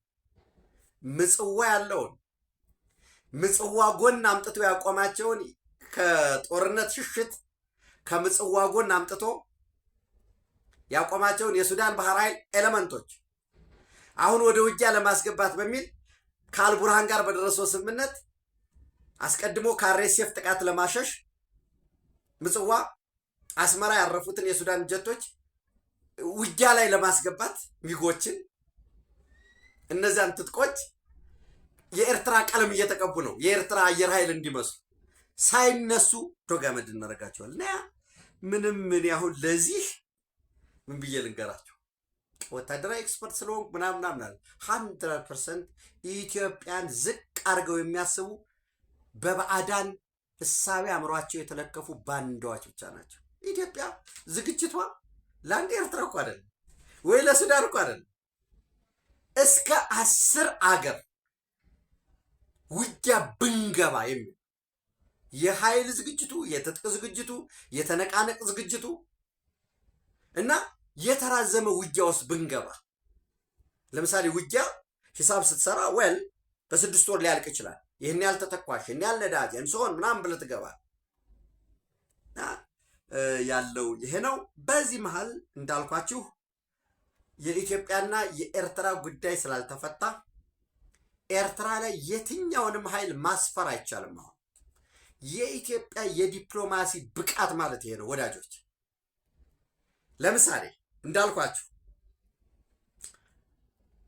ምጽዋ ያለውን ምጽዋ ጎን አምጥቶ ያቆማቸውን ከጦርነት ሽሽት ከምጽዋ ጎን አምጥቶ ያቆማቸውን የሱዳን ባህር ኃይል ኤሌመንቶች አሁን ወደ ውጊያ ለማስገባት በሚል ከአልቡርሃን ጋር በደረሰው ስምምነት አስቀድሞ ከአርኤስኤፍ ጥቃት ለማሸሽ ምጽዋ አስመራ ያረፉትን የሱዳን ጀቶች ውጊያ ላይ ለማስገባት ሚጎችን እነዚያን ትጥቆች የኤርትራ ቀለም እየተቀቡ ነው። የኤርትራ አየር ኃይል እንዲመስሉ ሳይነሱ ዶጋመድ እናደርጋቸዋል። እና ምንም ምን ያሁን ለዚህ ምን ብዬ ልንገራቸው ወታደራዊ ኤክስፐርት ስለሆንኩ ምናምን 100% ኢትዮጵያን ዝቅ አድርገው የሚያስቡ በባዕዳን እሳቤ አእምሯቸው የተለከፉ ባንዳዎች ብቻ ናቸው። ኢትዮጵያ ዝግጅቷ ለአንድ ኤርትራ እኮ አይደለም ወይ ለሱዳን እኮ አይደለም። እስከ 10 አገር ውጊያ ብንገባ የሚል የኃይል ዝግጅቱ፣ የትጥቅ ዝግጅቱ፣ የተነቃነቅ ዝግጅቱ እና የተራዘመ ውጊያ ውስጥ ብንገባ ለምሳሌ ውጊያ ሂሳብ ስትሰራ ወል በ6 ወር ሊያልቅ ይችላል። ይህን ያህል ተተኳሽ፣ ይህን ያህል ነዳጅ እንሶን ምናምን ብለህ ትገባል። ያለው ይሄ ነው። በዚህ መሃል እንዳልኳችሁ የኢትዮጵያና የኤርትራ ጉዳይ ስላልተፈታ ኤርትራ ላይ የትኛውንም ኃይል ማስፈር አይቻልም። አሁን የኢትዮጵያ የዲፕሎማሲ ብቃት ማለት ይሄ ነው ወዳጆች። ለምሳሌ እንዳልኳችሁ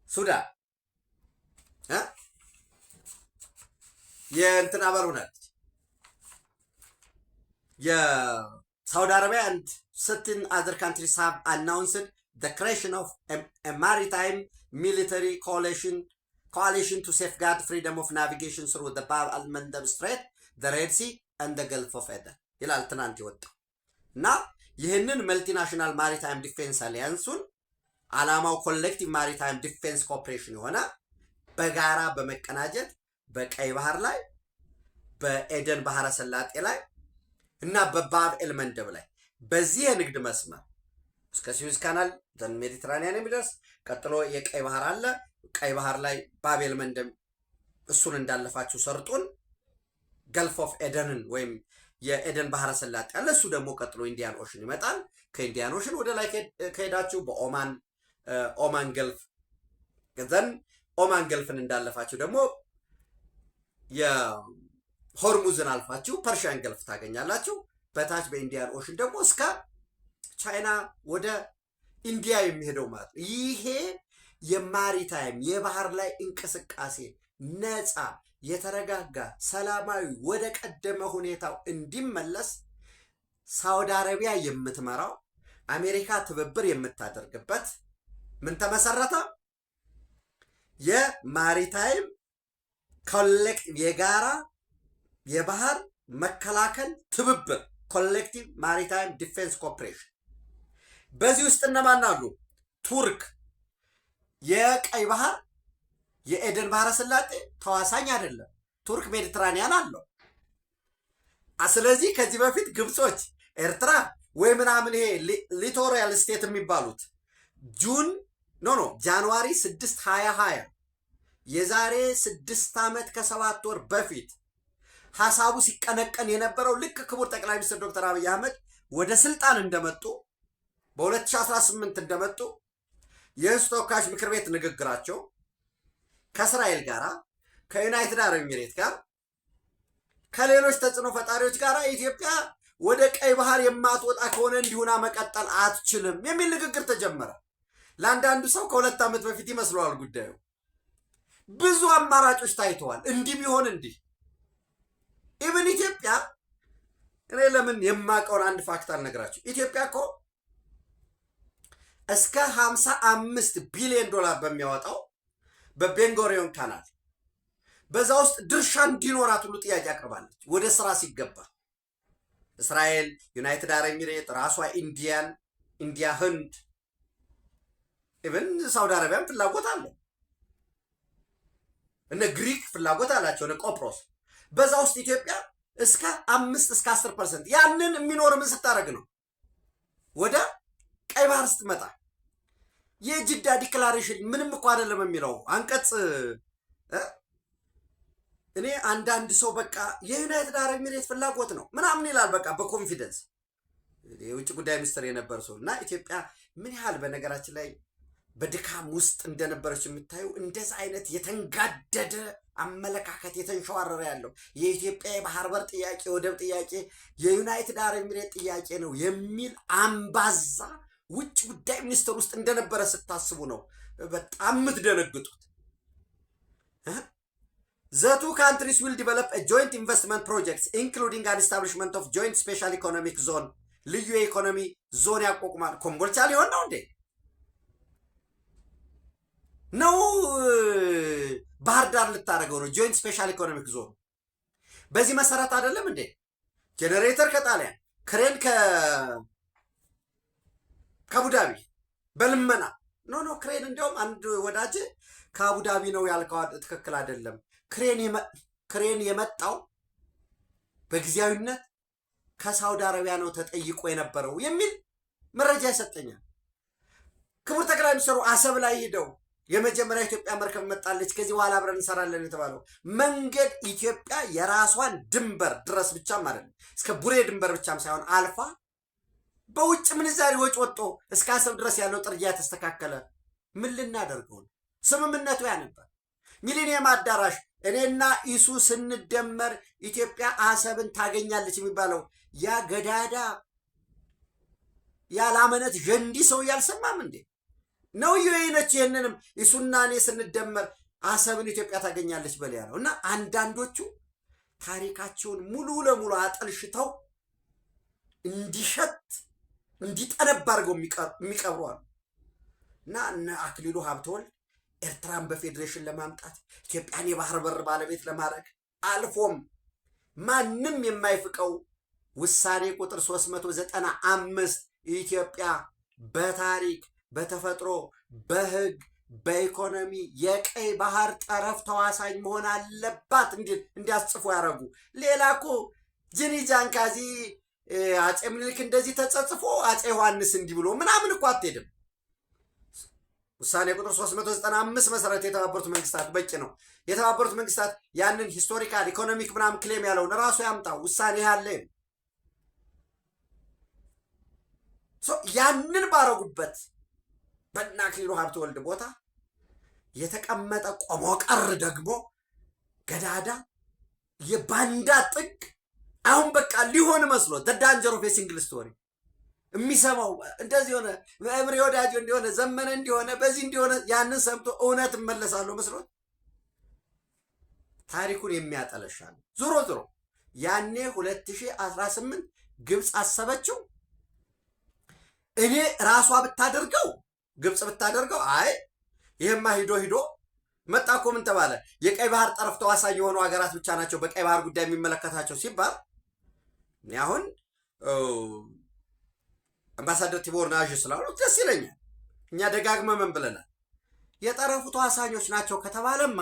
ሱዳን የእንትን አባል ሆናለች። የሳውዲ አረቢያ and certain other countries have announced the creation of a maritime military coalition to safeguard freedom of navigation through the Bab al-Mandab Strait, the Red Sea and the Gulf of Aden ይላል ትናንት የወጣው እና ይህንን መልቲናሽናል ማሪታይም ዲፌንስ አሊያንሱን ዓላማው ኮሌክቲቭ ማሪታይም ዲፌንስ ኮኦፕሬሽን የሆነ በጋራ በመቀናጀት በቀይ ባህር ላይ በኤደን ባህረ ሰላጤ ላይ እና በባብ ኤልመንደብ ላይ በዚህ የንግድ መስመር እስከ ስዊዝ ካናል ሜዲትራኒያን የሚደርስ ቀጥሎ የቀይ ባህር አለ። ቀይ ባህር ላይ ባብ ኤልመንደብ እሱን እንዳለፋችሁ ሰርጡን ገልፍ ኦፍ ኤደንን ወይም የኤደን ባህረ ሰላጤ አለ። እሱ ደግሞ ቀጥሎ ኢንዲያን ኦሽን ይመጣል። ከኢንዲያን ኦሽን ወደ ላይ ከሄዳችሁ በኦማን ገልፍ ዘን ኦማን ገልፍን እንዳለፋችሁ ደግሞ የሆርሙዝን አልፋችሁ ፐርሺያን ገልፍ ታገኛላችሁ። በታች በኢንዲያን ኦሽን ደግሞ እስከ ቻይና ወደ ኢንዲያ የሚሄደው ማለት ነው። ይሄ የማሪታይም የባህር ላይ እንቅስቃሴ ነፃ፣ የተረጋጋ፣ ሰላማዊ ወደ ቀደመ ሁኔታው እንዲመለስ ሳውዲ አረቢያ የምትመራው አሜሪካ ትብብር የምታደርግበት ምን ተመሰረተ? የማሪታይም ኮሌክቲቭ የጋራ የባህር መከላከል ትብብር ኮሌክቲቭ ማሪታይም ዲፌንስ ኮኦፕሬሽን። በዚህ ውስጥ እነማን አሉ? ቱርክ፣ የቀይ ባህር የኤደን ባህረ ሰላጤ ተዋሳኝ አይደለም። ቱርክ ሜዲትራኒያን አለው። ስለዚህ ከዚህ በፊት ግብጾች ኤርትራ ወይ ምናምን ይሄ ሊቶሪያል ስቴት የሚባሉት ጃንዋሪ 6 2020 የዛሬ 6 ዓመት ከ7 ወር በፊት ሐሳቡ ሲቀነቀን የነበረው ልክ ክቡር ጠቅላይ ሚኒስትር ዶክተር አብይ አህመድ ወደ ስልጣን እንደመጡ በ2018 እንደመጡ የህዝብ ተወካዮች ምክር ቤት ንግግራቸው ከእስራኤል ጋር ከዩናይትድ አረብ ኤሚሬት ጋር ከሌሎች ተጽዕኖ ፈጣሪዎች ጋር ኢትዮጵያ ወደ ቀይ ባህር የማትወጣ ከሆነ እንዲሁና መቀጠል አትችልም የሚል ንግግር ተጀመረ። ለአንዳንዱ ሰው ከ2 ዓመት በፊት ይመስለዋል ጉዳዩ። ብዙ አማራጮች ታይተዋል። እንዲህ ቢሆን እንዲህ ኢቭን ኢትዮጵያ እኔ ለምን የማውቀውን አንድ ፋክት አልነግራችሁ። ኢትዮጵያ እኮ እስከ 55 ቢሊዮን ዶላር በሚያወጣው በቤንጎሪዮን ካናል በዛ ውስጥ ድርሻ እንዲኖራት ሁሉ ጥያቄ አቅርባለች። ወደ ስራ ሲገባ እስራኤል፣ ዩናይትድ አረብ ኤሚሬት፣ ራሷ ኢንዲያ፣ ህንድ፣ ኢቨን ሳውዲ አረቢያም ፍላጎት አለው። እነ ግሪክ ፍላጎት አላቸው፣ እነ ቆጵሮስ። በዛ ውስጥ ኢትዮጵያ እስከ 5 እስከ 10% ያንን የሚኖር ምን ስታደርግ ነው? ወደ ቀይ ባህር ስትመጣ የጅዳ ዲክላሬሽን ምንም እኮ አይደለም የሚለው አንቀጽ እኔ አንዳንድ ሰው በቃ የዩናይትድ አረብ ኤሚሬት ፍላጎት ነው ምናምን ይላል፣ በቃ በኮንፊደንስ የውጭ ጉዳይ ሚኒስትር የነበር ሰው እና ኢትዮጵያ ምን ያህል በነገራችን ላይ በድካም ውስጥ እንደነበረች የምታዩ እንደዛ አይነት የተንጋደደ አመለካከት የተንሸዋረረ ያለው የኢትዮጵያ የባህር በር ጥያቄ ወደብ ጥያቄ የዩናይትድ አረብ ኤሚሬት ጥያቄ ነው የሚል አምባዛ ውጭ ጉዳይ ሚኒስትር ውስጥ እንደነበረ ስታስቡ ነው በጣም የምትደነግጡት። The two countries will develop a joint investment projects including an establishment of joint special economic zone ልዩ የኢኮኖሚ ዞን ያቋቁማል። ኮምቦልቻ ሊሆን ነው እንዴ? ነው ባህር ዳር ልታደርገው ነው ጆይንት ስፔሻል ኢኮኖሚክ ዞን። በዚህ መሰረት አይደለም እንዴ ጄኔሬተር ከጣሊያን ክሬን ከአቡዳቢ በልመና ኖ ክሬን እንዲያውም አንድ ወዳጅ ከአቡዳቢ ነው ያልከው ትክክል አይደለም። ክሬን የመጣው በጊዜያዊነት ከሳውዲ አረቢያ ነው ተጠይቆ የነበረው የሚል መረጃ ይሰጠኛል። ክቡር ጠቅላይ ሚኒስትሩ አሰብ ላይ ሄደው የመጀመሪያ ኢትዮጵያ መርከብ መጣለች ከዚህ በኋላ አብረን እንሰራለን የተባለው መንገድ ኢትዮጵያ የራሷን ድንበር ድረስ ብቻም አይደለም እስከ ቡሬ ድንበር ብቻም ሳይሆን አልፋ በውጭ ምንዛሪ ወጭ ወጥቶ እስከ አሰብ ድረስ ያለው ጥርጊያ ተስተካከለ። ምን ልናደርገው ነው? ስምምነቱ ያ ነበር። ሚሊኒየም አዳራሽ እኔና ኢሱ ስንደመር ኢትዮጵያ አሰብን ታገኛለች የሚባለው ያ ገዳዳ ያላመነት ጀንዲ ሰው ያልሰማም እንዴ ነው? ይነች ይሄንንም ኢሱና እኔ ስንደመር አሰብን ኢትዮጵያ ታገኛለች በል ያለው እና አንዳንዶቹ ታሪካቸውን ሙሉ ለሙሉ አጠልሽተው እንዲሸት እንዲጠነብ አድርገው የሚቀብሩ አሉ። እና እነ አክሊሉ ሀብተወልድ ኤርትራን በፌዴሬሽን ለማምጣት ኢትዮጵያን የባህር በር ባለቤት ለማድረግ አልፎም ማንም የማይፍቀው ውሳኔ ቁጥር 395 ኢትዮጵያ በታሪክ በተፈጥሮ በህግ በኢኮኖሚ የቀይ ባህር ጠረፍ ተዋሳኝ መሆን አለባት እንዲያስጽፉ ያደረጉ። ሌላ እኮ ጅኒ ጃንካዚ አጼ ምኒልክ እንደዚህ ተጸጽፎ አጼ ዮሐንስ እንዲህ ብሎ ምናምን እኮ አትሄድም። ውሳኔ ቁጥር 395 መሰረት የተባበሩት መንግስታት በቂ ነው። የተባበሩት መንግስታት ያንን ሂስቶሪካል ኢኮኖሚክ ምናምን ክሌም ያለውን ራሱ ያምጣው ውሳኔ ያለ ያንን ባረጉበት በእነ አክሊሉ ሀብተወልድ ቦታ የተቀመጠ ቆሞ ቀር ደግሞ ገዳዳ የባንዳ ጥግ አሁን በቃ ሊሆን መስሎ ዳንጀር ኦፍ ሲንግል ስቶሪ የሚሰማው እንደዚህ ሆነ እምሪ ወዳጅ እንዲሆነ ዘመነ እንዲሆነ በዚህ እንዲሆነ ያንን ሰምቶ እውነት እመለሳለሁ መስሎት ታሪኩን የሚያጠለሻል። ዞሮ ያኔ 2018 ግብፅ አሰበችው። እኔ ራሷ ብታደርገው ግብፅ ብታደርገው አይ ይሄማ ሂዶ መጣ እኮ ምን ተባለ? የቀይ ባህር ጠረፍ ተዋሳኝ የሆኑ ሀገራት ብቻ ናቸው በቀይ ባህር ጉዳይ የሚመለከታቸው ሲባል እኔ አሁን አምባሳደር ቲቦር ናዥ ስላሉ ደስ ይለኛል። እኛ ደጋግመን ምን ብለናል? የጠረፉ ተዋሳኞች ናቸው ከተባለማ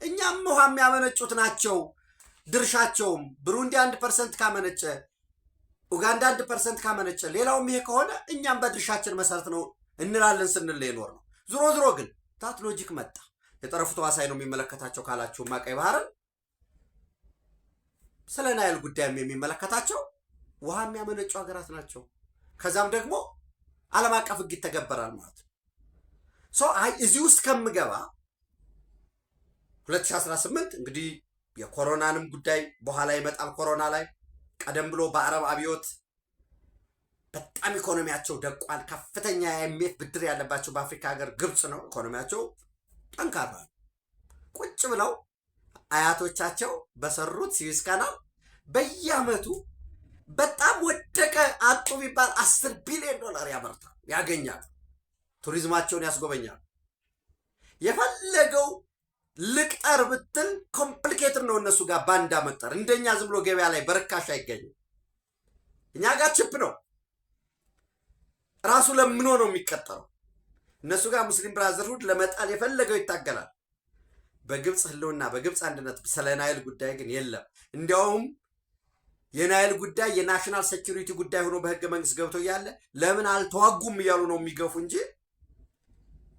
እኛም ውሃ የሚያመነጩት ናቸው። ድርሻቸውም ብሩንዲ 1% ካመነጨ፣ ኡጋንዳ 1% ካመነጨ፣ ሌላውም ይሄ ከሆነ እኛም በድርሻችን መሰረት ነው እንላለን ስንል የኖር ነው። ዞሮ ዞሮ ግን ታት ሎጂክ መጣ። የጠረፉ ተዋሳኝ ነው የሚመለከታቸው ካላችሁማ ቀይ ባህርን ስለ ናይል ጉዳይም የሚመለከታቸው ውሃ የሚያመነጩ ሀገራት ናቸው። ከዛም ደግሞ ዓለም አቀፍ ሕግ ይተገበራል ማለት ነው። እዚህ ውስጥ ከምገባ 2018 እንግዲህ የኮሮናንም ጉዳይ በኋላ ይመጣል። ኮሮና ላይ ቀደም ብሎ በአረብ አብዮት በጣም ኢኮኖሚያቸው ደቋል። ከፍተኛ የአይኤምኤፍ ብድር ያለባቸው በአፍሪካ ሀገር ግብፅ ነው። ኢኮኖሚያቸው ጠንካራ ቁጭ ብለው አያቶቻቸው በሰሩት ስዊዝ ካናል በየአመቱ በጣም ወደቀ አጡ ቢባል $10 ቢሊዮን ያመርታል፣ ያገኛል። ቱሪዝማቸውን ያስጎበኛል። የፈለገው ልቅጠር ብትል ኮምፕሊኬትድ ነው እነሱ ጋር ባንዳ መቅጠር። እንደኛ ዝም ብሎ ገበያ ላይ በርካሽ አይገኝም። እኛ ጋር ችፕ ነው፣ ራሱ ለምኖ ነው የሚቀጠረው። እነሱ ጋር ሙስሊም ብራዘርሁድ ለመጣል የፈለገው ይታገላል። በግብፅ ህልውና በግብፅ አንድነት ስለ ናይል ጉዳይ ግን የለም። እንዲያውም የናይል ጉዳይ የናሽናል ሴኩሪቲ ጉዳይ ሆኖ በህገ መንግስት ገብቶ እያለ ለምን አልተዋጉም እያሉ ነው የሚገፉ እንጂ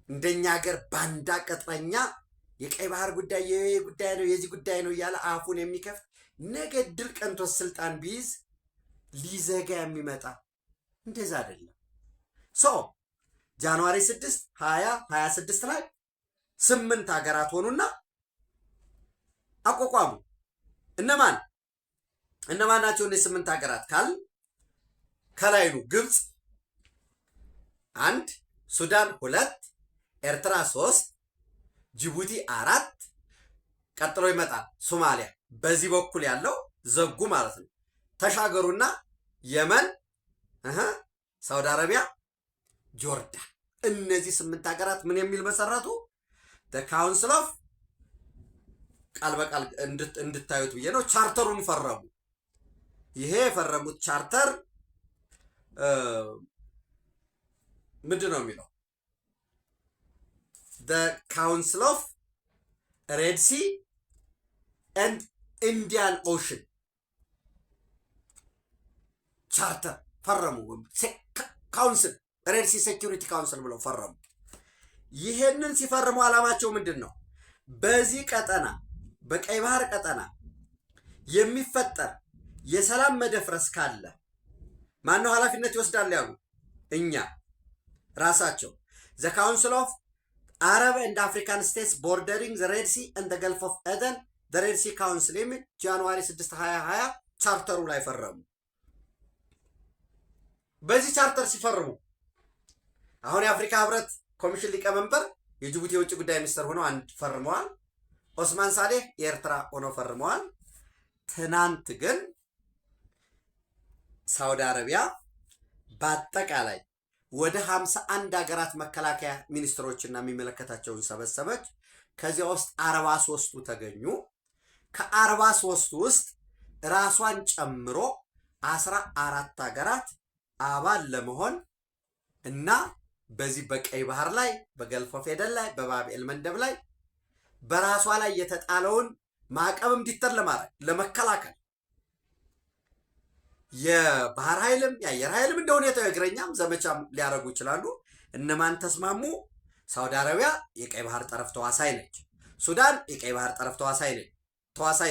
እንደኛ ሀገር ባንዳ ቀጥረኛ የቀይ ባህር ጉዳይ ጉዳይ ነው የዚህ ጉዳይ ነው እያለ አፉን የሚከፍት ነገ ድል ቀንቶት ስልጣን ቢይዝ ሊዘጋ የሚመጣ እንደዛ አይደለም። ጃንዋሪ 6 2026 ላይ 8 ሀገራት ሆኑና አቋቋሙ። እነማን ናቸው እነዚህ 8 ሀገራት ካል ከላይኑ ግብፅ 1፣ ሱዳን 2፣ ኤርትራ 3፣ ጅቡቲ 4፣ ቀጥሎ ይመጣል ሶማሊያ። በዚህ በኩል ያለው ዘጉ ማለት ነው። ተሻገሩና የመን፣ ሳውዲ አረቢያ፣ ጆርዳን። እነዚህ 8 ሀገራት ምን የሚል መሰረቱ? ካውንስል ኦፍ ቃል በቃል እንድታዩት ብዬ ነው። ቻርተሩን ፈረሙ። ይሄ የፈረሙት ቻርተር ምንድን ነው የሚለው? ካውንስል ኦፍ ሬድ ሲ ኤንድ ኢንዲያን ኦሽን ቻርተር ፈረሙ። ካውንስል ሬድ ሲ ሴኩሪቲ ካውንስል ብለው ፈረሙ። ይሄንን ሲፈርሙ ዓላማቸው ምንድን ነው? በዚህ ቀጠና በቀይ ባህር ቀጠና የሚፈጠር የሰላም መደፍረስ ካለ ማነው ኃላፊነት ይወስዳል ያሉ? እኛ ራሳቸው። ዘ ካውንስል ኦፍ አረብ ኤንድ አፍሪካን ስቴትስ ቦርደሪንግ ዘ ሬድ ሲ ኤንድ ዘ ገልፍ ኦፍ ኤደን ዘ ሬድ ሲ ካውንስል የሚል ጃንዋሪ 6 2020 ቻርተሩ ላይ ፈረሙ። በዚህ ቻርተር ሲፈርሙ አሁን የአፍሪካ ህብረት ኮሚሽን ሊቀመንበር የጅቡቲ የውጭ ጉዳይ ሚኒስትር ሆነው አንድ ፈርመዋል። ኦስማን ሳሌህ የኤርትራ ሆነው ፈርመዋል። ትናንት ግን ሳውዲ አረቢያ በአጠቃላይ ወደ 51 ሀገራት መከላከያ ሚኒስትሮችና የሚመለከታቸውን ሰበሰበች። ከዚያ ውስጥ 43ቱ ተገኙ። ከ43ቱ ውስጥ ራሷን ጨምሮ 14 ሀገራት አባል ለመሆን እና በዚህ በቀይ ባህር ላይ በገልፍ ኦፍ ኤደን ላይ በባብኤል መንደብ ላይ በራሷ ላይ የተጣለውን ማዕቀብ እንዲተር ለማድረግ ለመከላከል የባህር ኃይልም የአየር ኃይልም እንደ ሁኔታው የእግረኛም ዘመቻም ሊያደርጉ ይችላሉ። እነማን ተስማሙ? ሳውዲ አረቢያ የቀይ ባህር ጠረፍ ተዋሳይ ነች። ሱዳን የቀይ ባህር ጠረፍ ተዋሳይ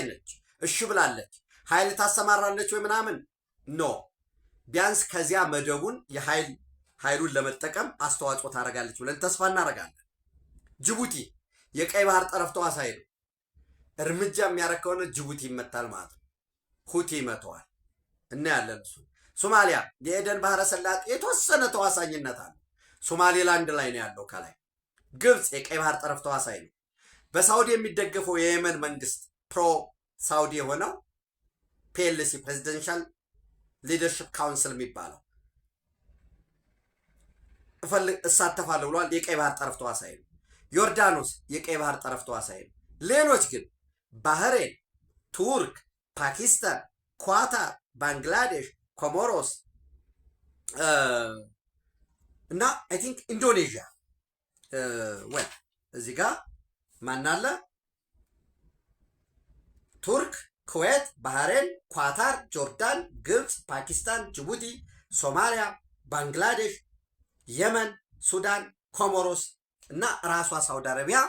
ነች። እሺ ብላለች። ኃይል ታሰማራለች ወይ ምናምን ኖ፣ ቢያንስ ከዚያ መደቡን ኃይሉን ለመጠቀም አስተዋጽኦ ታደርጋለች ብለን ተስፋ እናደርጋለን። ጅቡቲ የቀይ ባህር ጠረፍ ተዋሳይ ነው። እርምጃ የሚያደርግ ከሆነ ጅቡቲ ይመታል ማለት ነው። ሁቲ ይመተዋል እና ያለን እሱ። ሶማሊያ የኤደን ባህረ ሰላጤ የተወሰነ ተዋሳኝነት አለ። ሶማሌላንድ ላይ ነው ያለው ከላይ። ግብፅ የቀይ ባህር ጠረፍ ተዋሳይ ነው። በሳውዲ የሚደገፈው የየመን መንግስት ፕሮ ሳውዲ የሆነው ፒኤልሲ ፕሬዚደንሻል ሊደርሽፕ ካውንስል የሚባለው እሳተፋለሁ ብሏል። የቀይ ባህር ጠረፍ ተዋሳይ ነው። ዮርዳኖስ የቀይ ባህር ጠረፍ ተዋሳይ ነው። ሌሎች ግን ባህሬን፣ ቱርክ፣ ፓኪስታን፣ ኳታር፣ ባንግላዴሽ፣ ኮሞሮስ እና አይ ቲንክ ኢንዶኔዥያ እዚህ ጋር ማን አለ? ቱርክ፣ ኩዌት፣ ባህሬን፣ ኳታር፣ ጆርዳን፣ ግብፅ፣ ፓኪስታን፣ ጅቡቲ፣ ሶማሊያ፣ ባንግላዴሽ፣ የመን፣ ሱዳን፣ ኮሞሮስ እና ራሷ ሳውዲ አረቢያ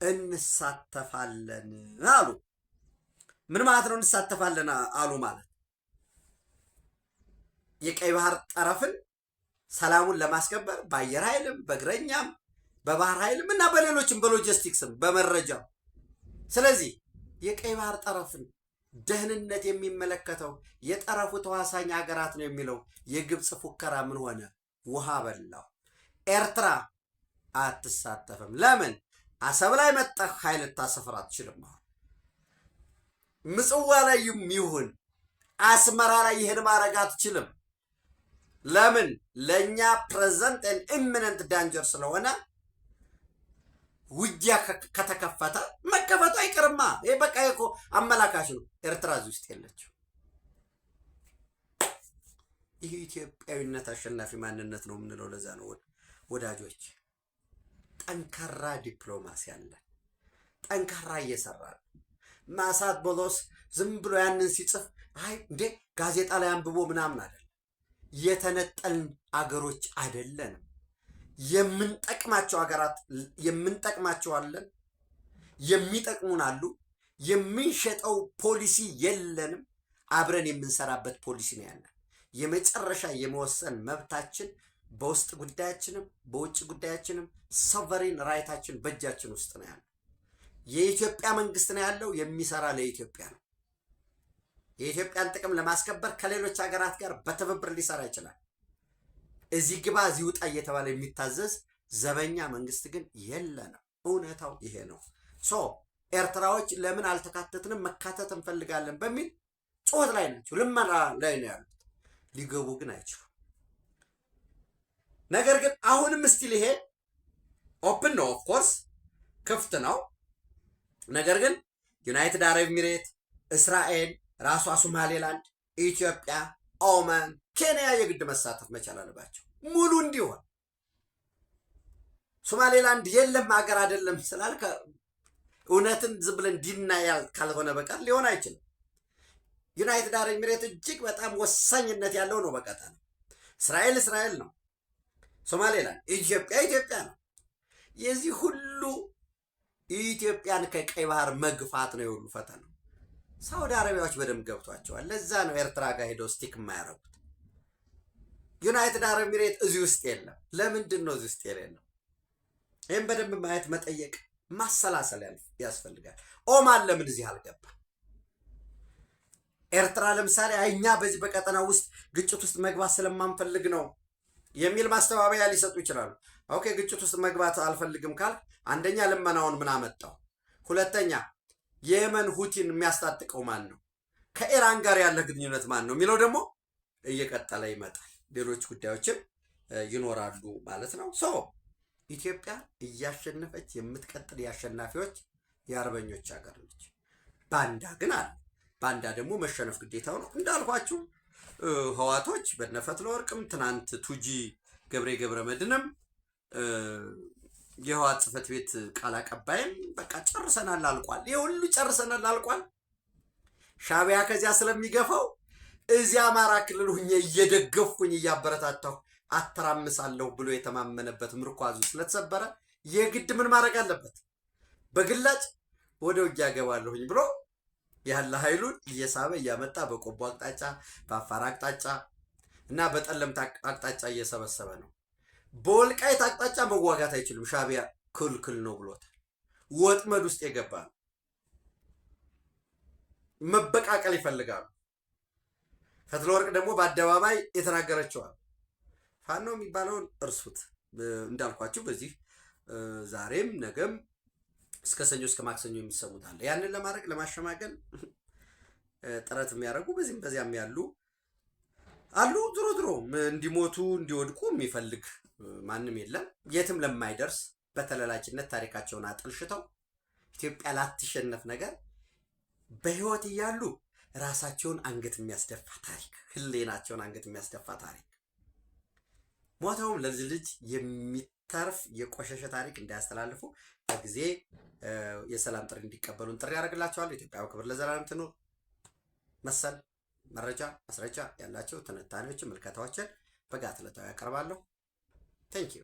እንሳተፋለን አሉ። ምን ማለት ነው እንሳተፋለን አሉ ማለት? የቀይ ባህር ጠረፍን ሰላሙን ለማስከበር በአየር ኃይልም በእግረኛም በባህር ኃይልም እና በሌሎችም በሎጂስቲክስም በመረጃም። ስለዚህ የቀይ ባህር ጠረፍን ደህንነት የሚመለከተው የጠረፉ ተዋሳኝ ሀገራት ነው የሚለው የግብፅ ፉከራ ምን ሆነ? ውሃ በላው። ኤርትራ አትሳተፍም። ለምን? አሰብ ላይ መጠህ ኃይል ልታሰፍር አትችልም። አሁን ምጽዋ ላይ ይሁን አስመራ ላይ ይህን ማድረግ አትችልም። ለምን? ለእኛ ፕሬዘንት ኢሚነንት ዳንጀር ስለሆነ ውጊያ ከተከፈተ መከፈቱ አይቀርማ። ይህ በቃ እኮ አመላካሽ ነው። ኤርትራ እዚህ ውስጥ የለችው። ይህ ኢትዮጵያዊነት አሸናፊ ማንነት ነው የምንለው ለዛ ነው ወዳጆች። ጠንካራ ዲፕሎማሲ አለን። ጠንካራ እየሰራ ነው። ማሳት ቦሎስ ዝም ብሎ ያንን ሲጽፍ አይ እንዴ ጋዜጣ ላይ አንብቦ ምናምን አይደለም። የተነጠልን አገሮች አይደለንም። የምንጠቅማቸው ሀገራት የምንጠቅማቸዋለን። የሚጠቅሙን አሉ። የምንሸጠው ፖሊሲ የለንም። አብረን የምንሰራበት ፖሊሲ ነው ያለን። የመጨረሻ የመወሰን መብታችን በውስጥ ጉዳያችንም በውጭ ጉዳያችንም ሶቨሬን ራይታችን በእጃችን ውስጥ ነው ያለው። የኢትዮጵያ መንግስት ነው ያለው። የሚሰራ ለኢትዮጵያ ነው። የኢትዮጵያን ጥቅም ለማስከበር ከሌሎች ሀገራት ጋር በትብብር ሊሰራ ይችላል። እዚህ ግባ እዚህ ውጣ እየተባለ የሚታዘዝ ዘበኛ መንግስት ግን የለንም። እውነታው ይሄ ነው። ኤርትራዎች ለምን አልተካተትንም? መካተት እንፈልጋለን በሚል ጩኸት ላይ ናቸው። ልመና ላይ ነው ያሉት። ሊገቡ ግን አይችሉም። ነገር ግን አሁንም ስቲል ይሄ ኦፕን ነው፣ ኦፍኮርስ ክፍት ነው። ነገር ግን ዩናይትድ አረብ ኤሚሬት፣ እስራኤል፣ ራሷ ሶማሌላንድ፣ ኢትዮጵያ፣ ኦማን፣ ኬንያ የግድ መሳተፍ መቻል አለባቸው ሙሉ እንዲሆን። ሶማሌላንድ የለም ሀገር አይደለም ስላልከ እውነትን ዝም ብለን ዲናያል ካልሆነ በቀር ሊሆን አይችልም። ዩናይትድ አረብ ኤሚሬት እጅግ በጣም ወሳኝነት ያለው ነው በቀጠና። እስራኤል እስራኤል ነው። ሶማሌላንድ ኢትዮጵያ ኢትዮጵያ ነው። የዚህ ሁሉ ኢትዮጵያን ከቀይ ባህር መግፋት ነው የሁሉ ፈተና። ሳውዲ አረቢያዎች በደንብ ገብቷቸዋል። ለዛ ነው ኤርትራ ጋር ሄደው ስቲክ የማያረጉት። ዩናይትድ አረብ ኤሚሬት እዚህ ውስጥ የለም። ለምንድን ነው እዚህ ውስጥ የሌለው? ይህም በደንብ ማየት መጠየቅ ማሰላሰል ያስፈልጋል። ኦማን ለምን እዚህ አልገባ? ኤርትራ ለምሳሌ እኛ በዚህ በቀጠና ውስጥ ግጭት ውስጥ መግባት ስለማንፈልግ ነው የሚል ማስተባበያ ሊሰጡ ይችላሉ። ኦኬ ግጭት ውስጥ መግባት አልፈልግም ካል አንደኛ ልመናውን ምን አመጣው? ሁለተኛ የየመን ሁቲን የሚያስታጥቀው ማን ነው? ከኢራን ጋር ያለ ግንኙነት ማን ነው የሚለው ደግሞ እየቀጠለ ይመጣል። ሌሎች ጉዳዮችም ይኖራሉ ማለት ነው። ኢትዮጵያ እያሸነፈች የምትቀጥል የአሸናፊዎች የአርበኞች ሀገር ነች። ባንዳ ግን አለ። ባንዳ ደግሞ መሸነፍ ግዴታው ነው። እንዳልኳችሁ ህዋቶች በነፈትለ ወርቅም ትናንት ቱጂ ገብረ መድንም የህዋት ጽህፈት ቤት ቃል አቀባይም በቃ ጨርሰናል አልቋል። ይሄ ሁሉ ጨርሰናል አልቋል። ሻዕቢያ ከዚያ ስለሚገፋው እዚያ አማራ ክልል ሁኜ እየደገፍኩኝ እያበረታታሁ አተራምሳለሁ ብሎ የተማመነበት ምርኳዙ ስለተሰበረ የግድ ምን ማድረግ አለበት? በግላጭ ወደ ውጊያ ገባለሁኝ ብሎ ያለ ኃይሉን እየሳበ እያመጣ በቆቦ አቅጣጫ በአፋር አቅጣጫ እና በጠለምት አቅጣጫ እየሰበሰበ ነው። በወልቃይት አቅጣጫ መዋጋት አይችልም። ሻዕቢያ ክልክል ነው ብሎታል። ወጥመድ ውስጥ የገባ ነው። መበቃቀል ይፈልጋሉ። ፈትለ ወርቅ ደግሞ በአደባባይ የተናገረችዋል። ፋኖ የሚባለውን እርሱት። እንዳልኳችሁ በዚህ ዛሬም ነገም እስከ ሰኞ እስከ ማክሰኞ የሚሰሙት አለ። ያንን ለማድረግ ለማሸማገል ጥረት የሚያደርጉ በዚህም በዚያም ያሉ አሉ። ድሮ እንዲሞቱ እንዲወድቁ የሚፈልግ ማንም የለም። የትም ለማይደርስ በተለላጭነት ታሪካቸውን አጥልሽተው ኢትዮጵያ ላትሸነፍ ነገር በህይወት እያሉ ራሳቸውን አንገት የሚያስደፋ ታሪክ፣ ህሌናቸውን አንገት የሚያስደፋ ታሪክ፣ ሞተውም ለዚህ ልጅ ተርፍ የቆሸሸ ታሪክ እንዳያስተላልፉ በጊዜ የሰላም ጥሪ እንዲቀበሉን ጥሪ ያደርግላቸዋል። ኢትዮጵያዊ ክብር ለዘላለም ትኑር። መሰል መረጃ ማስረጃ ያላቸው ትንታኔዎችን ምልከታዎችን በጋት ዕለታዊ ያቀርባለሁ። ቴንኪዩ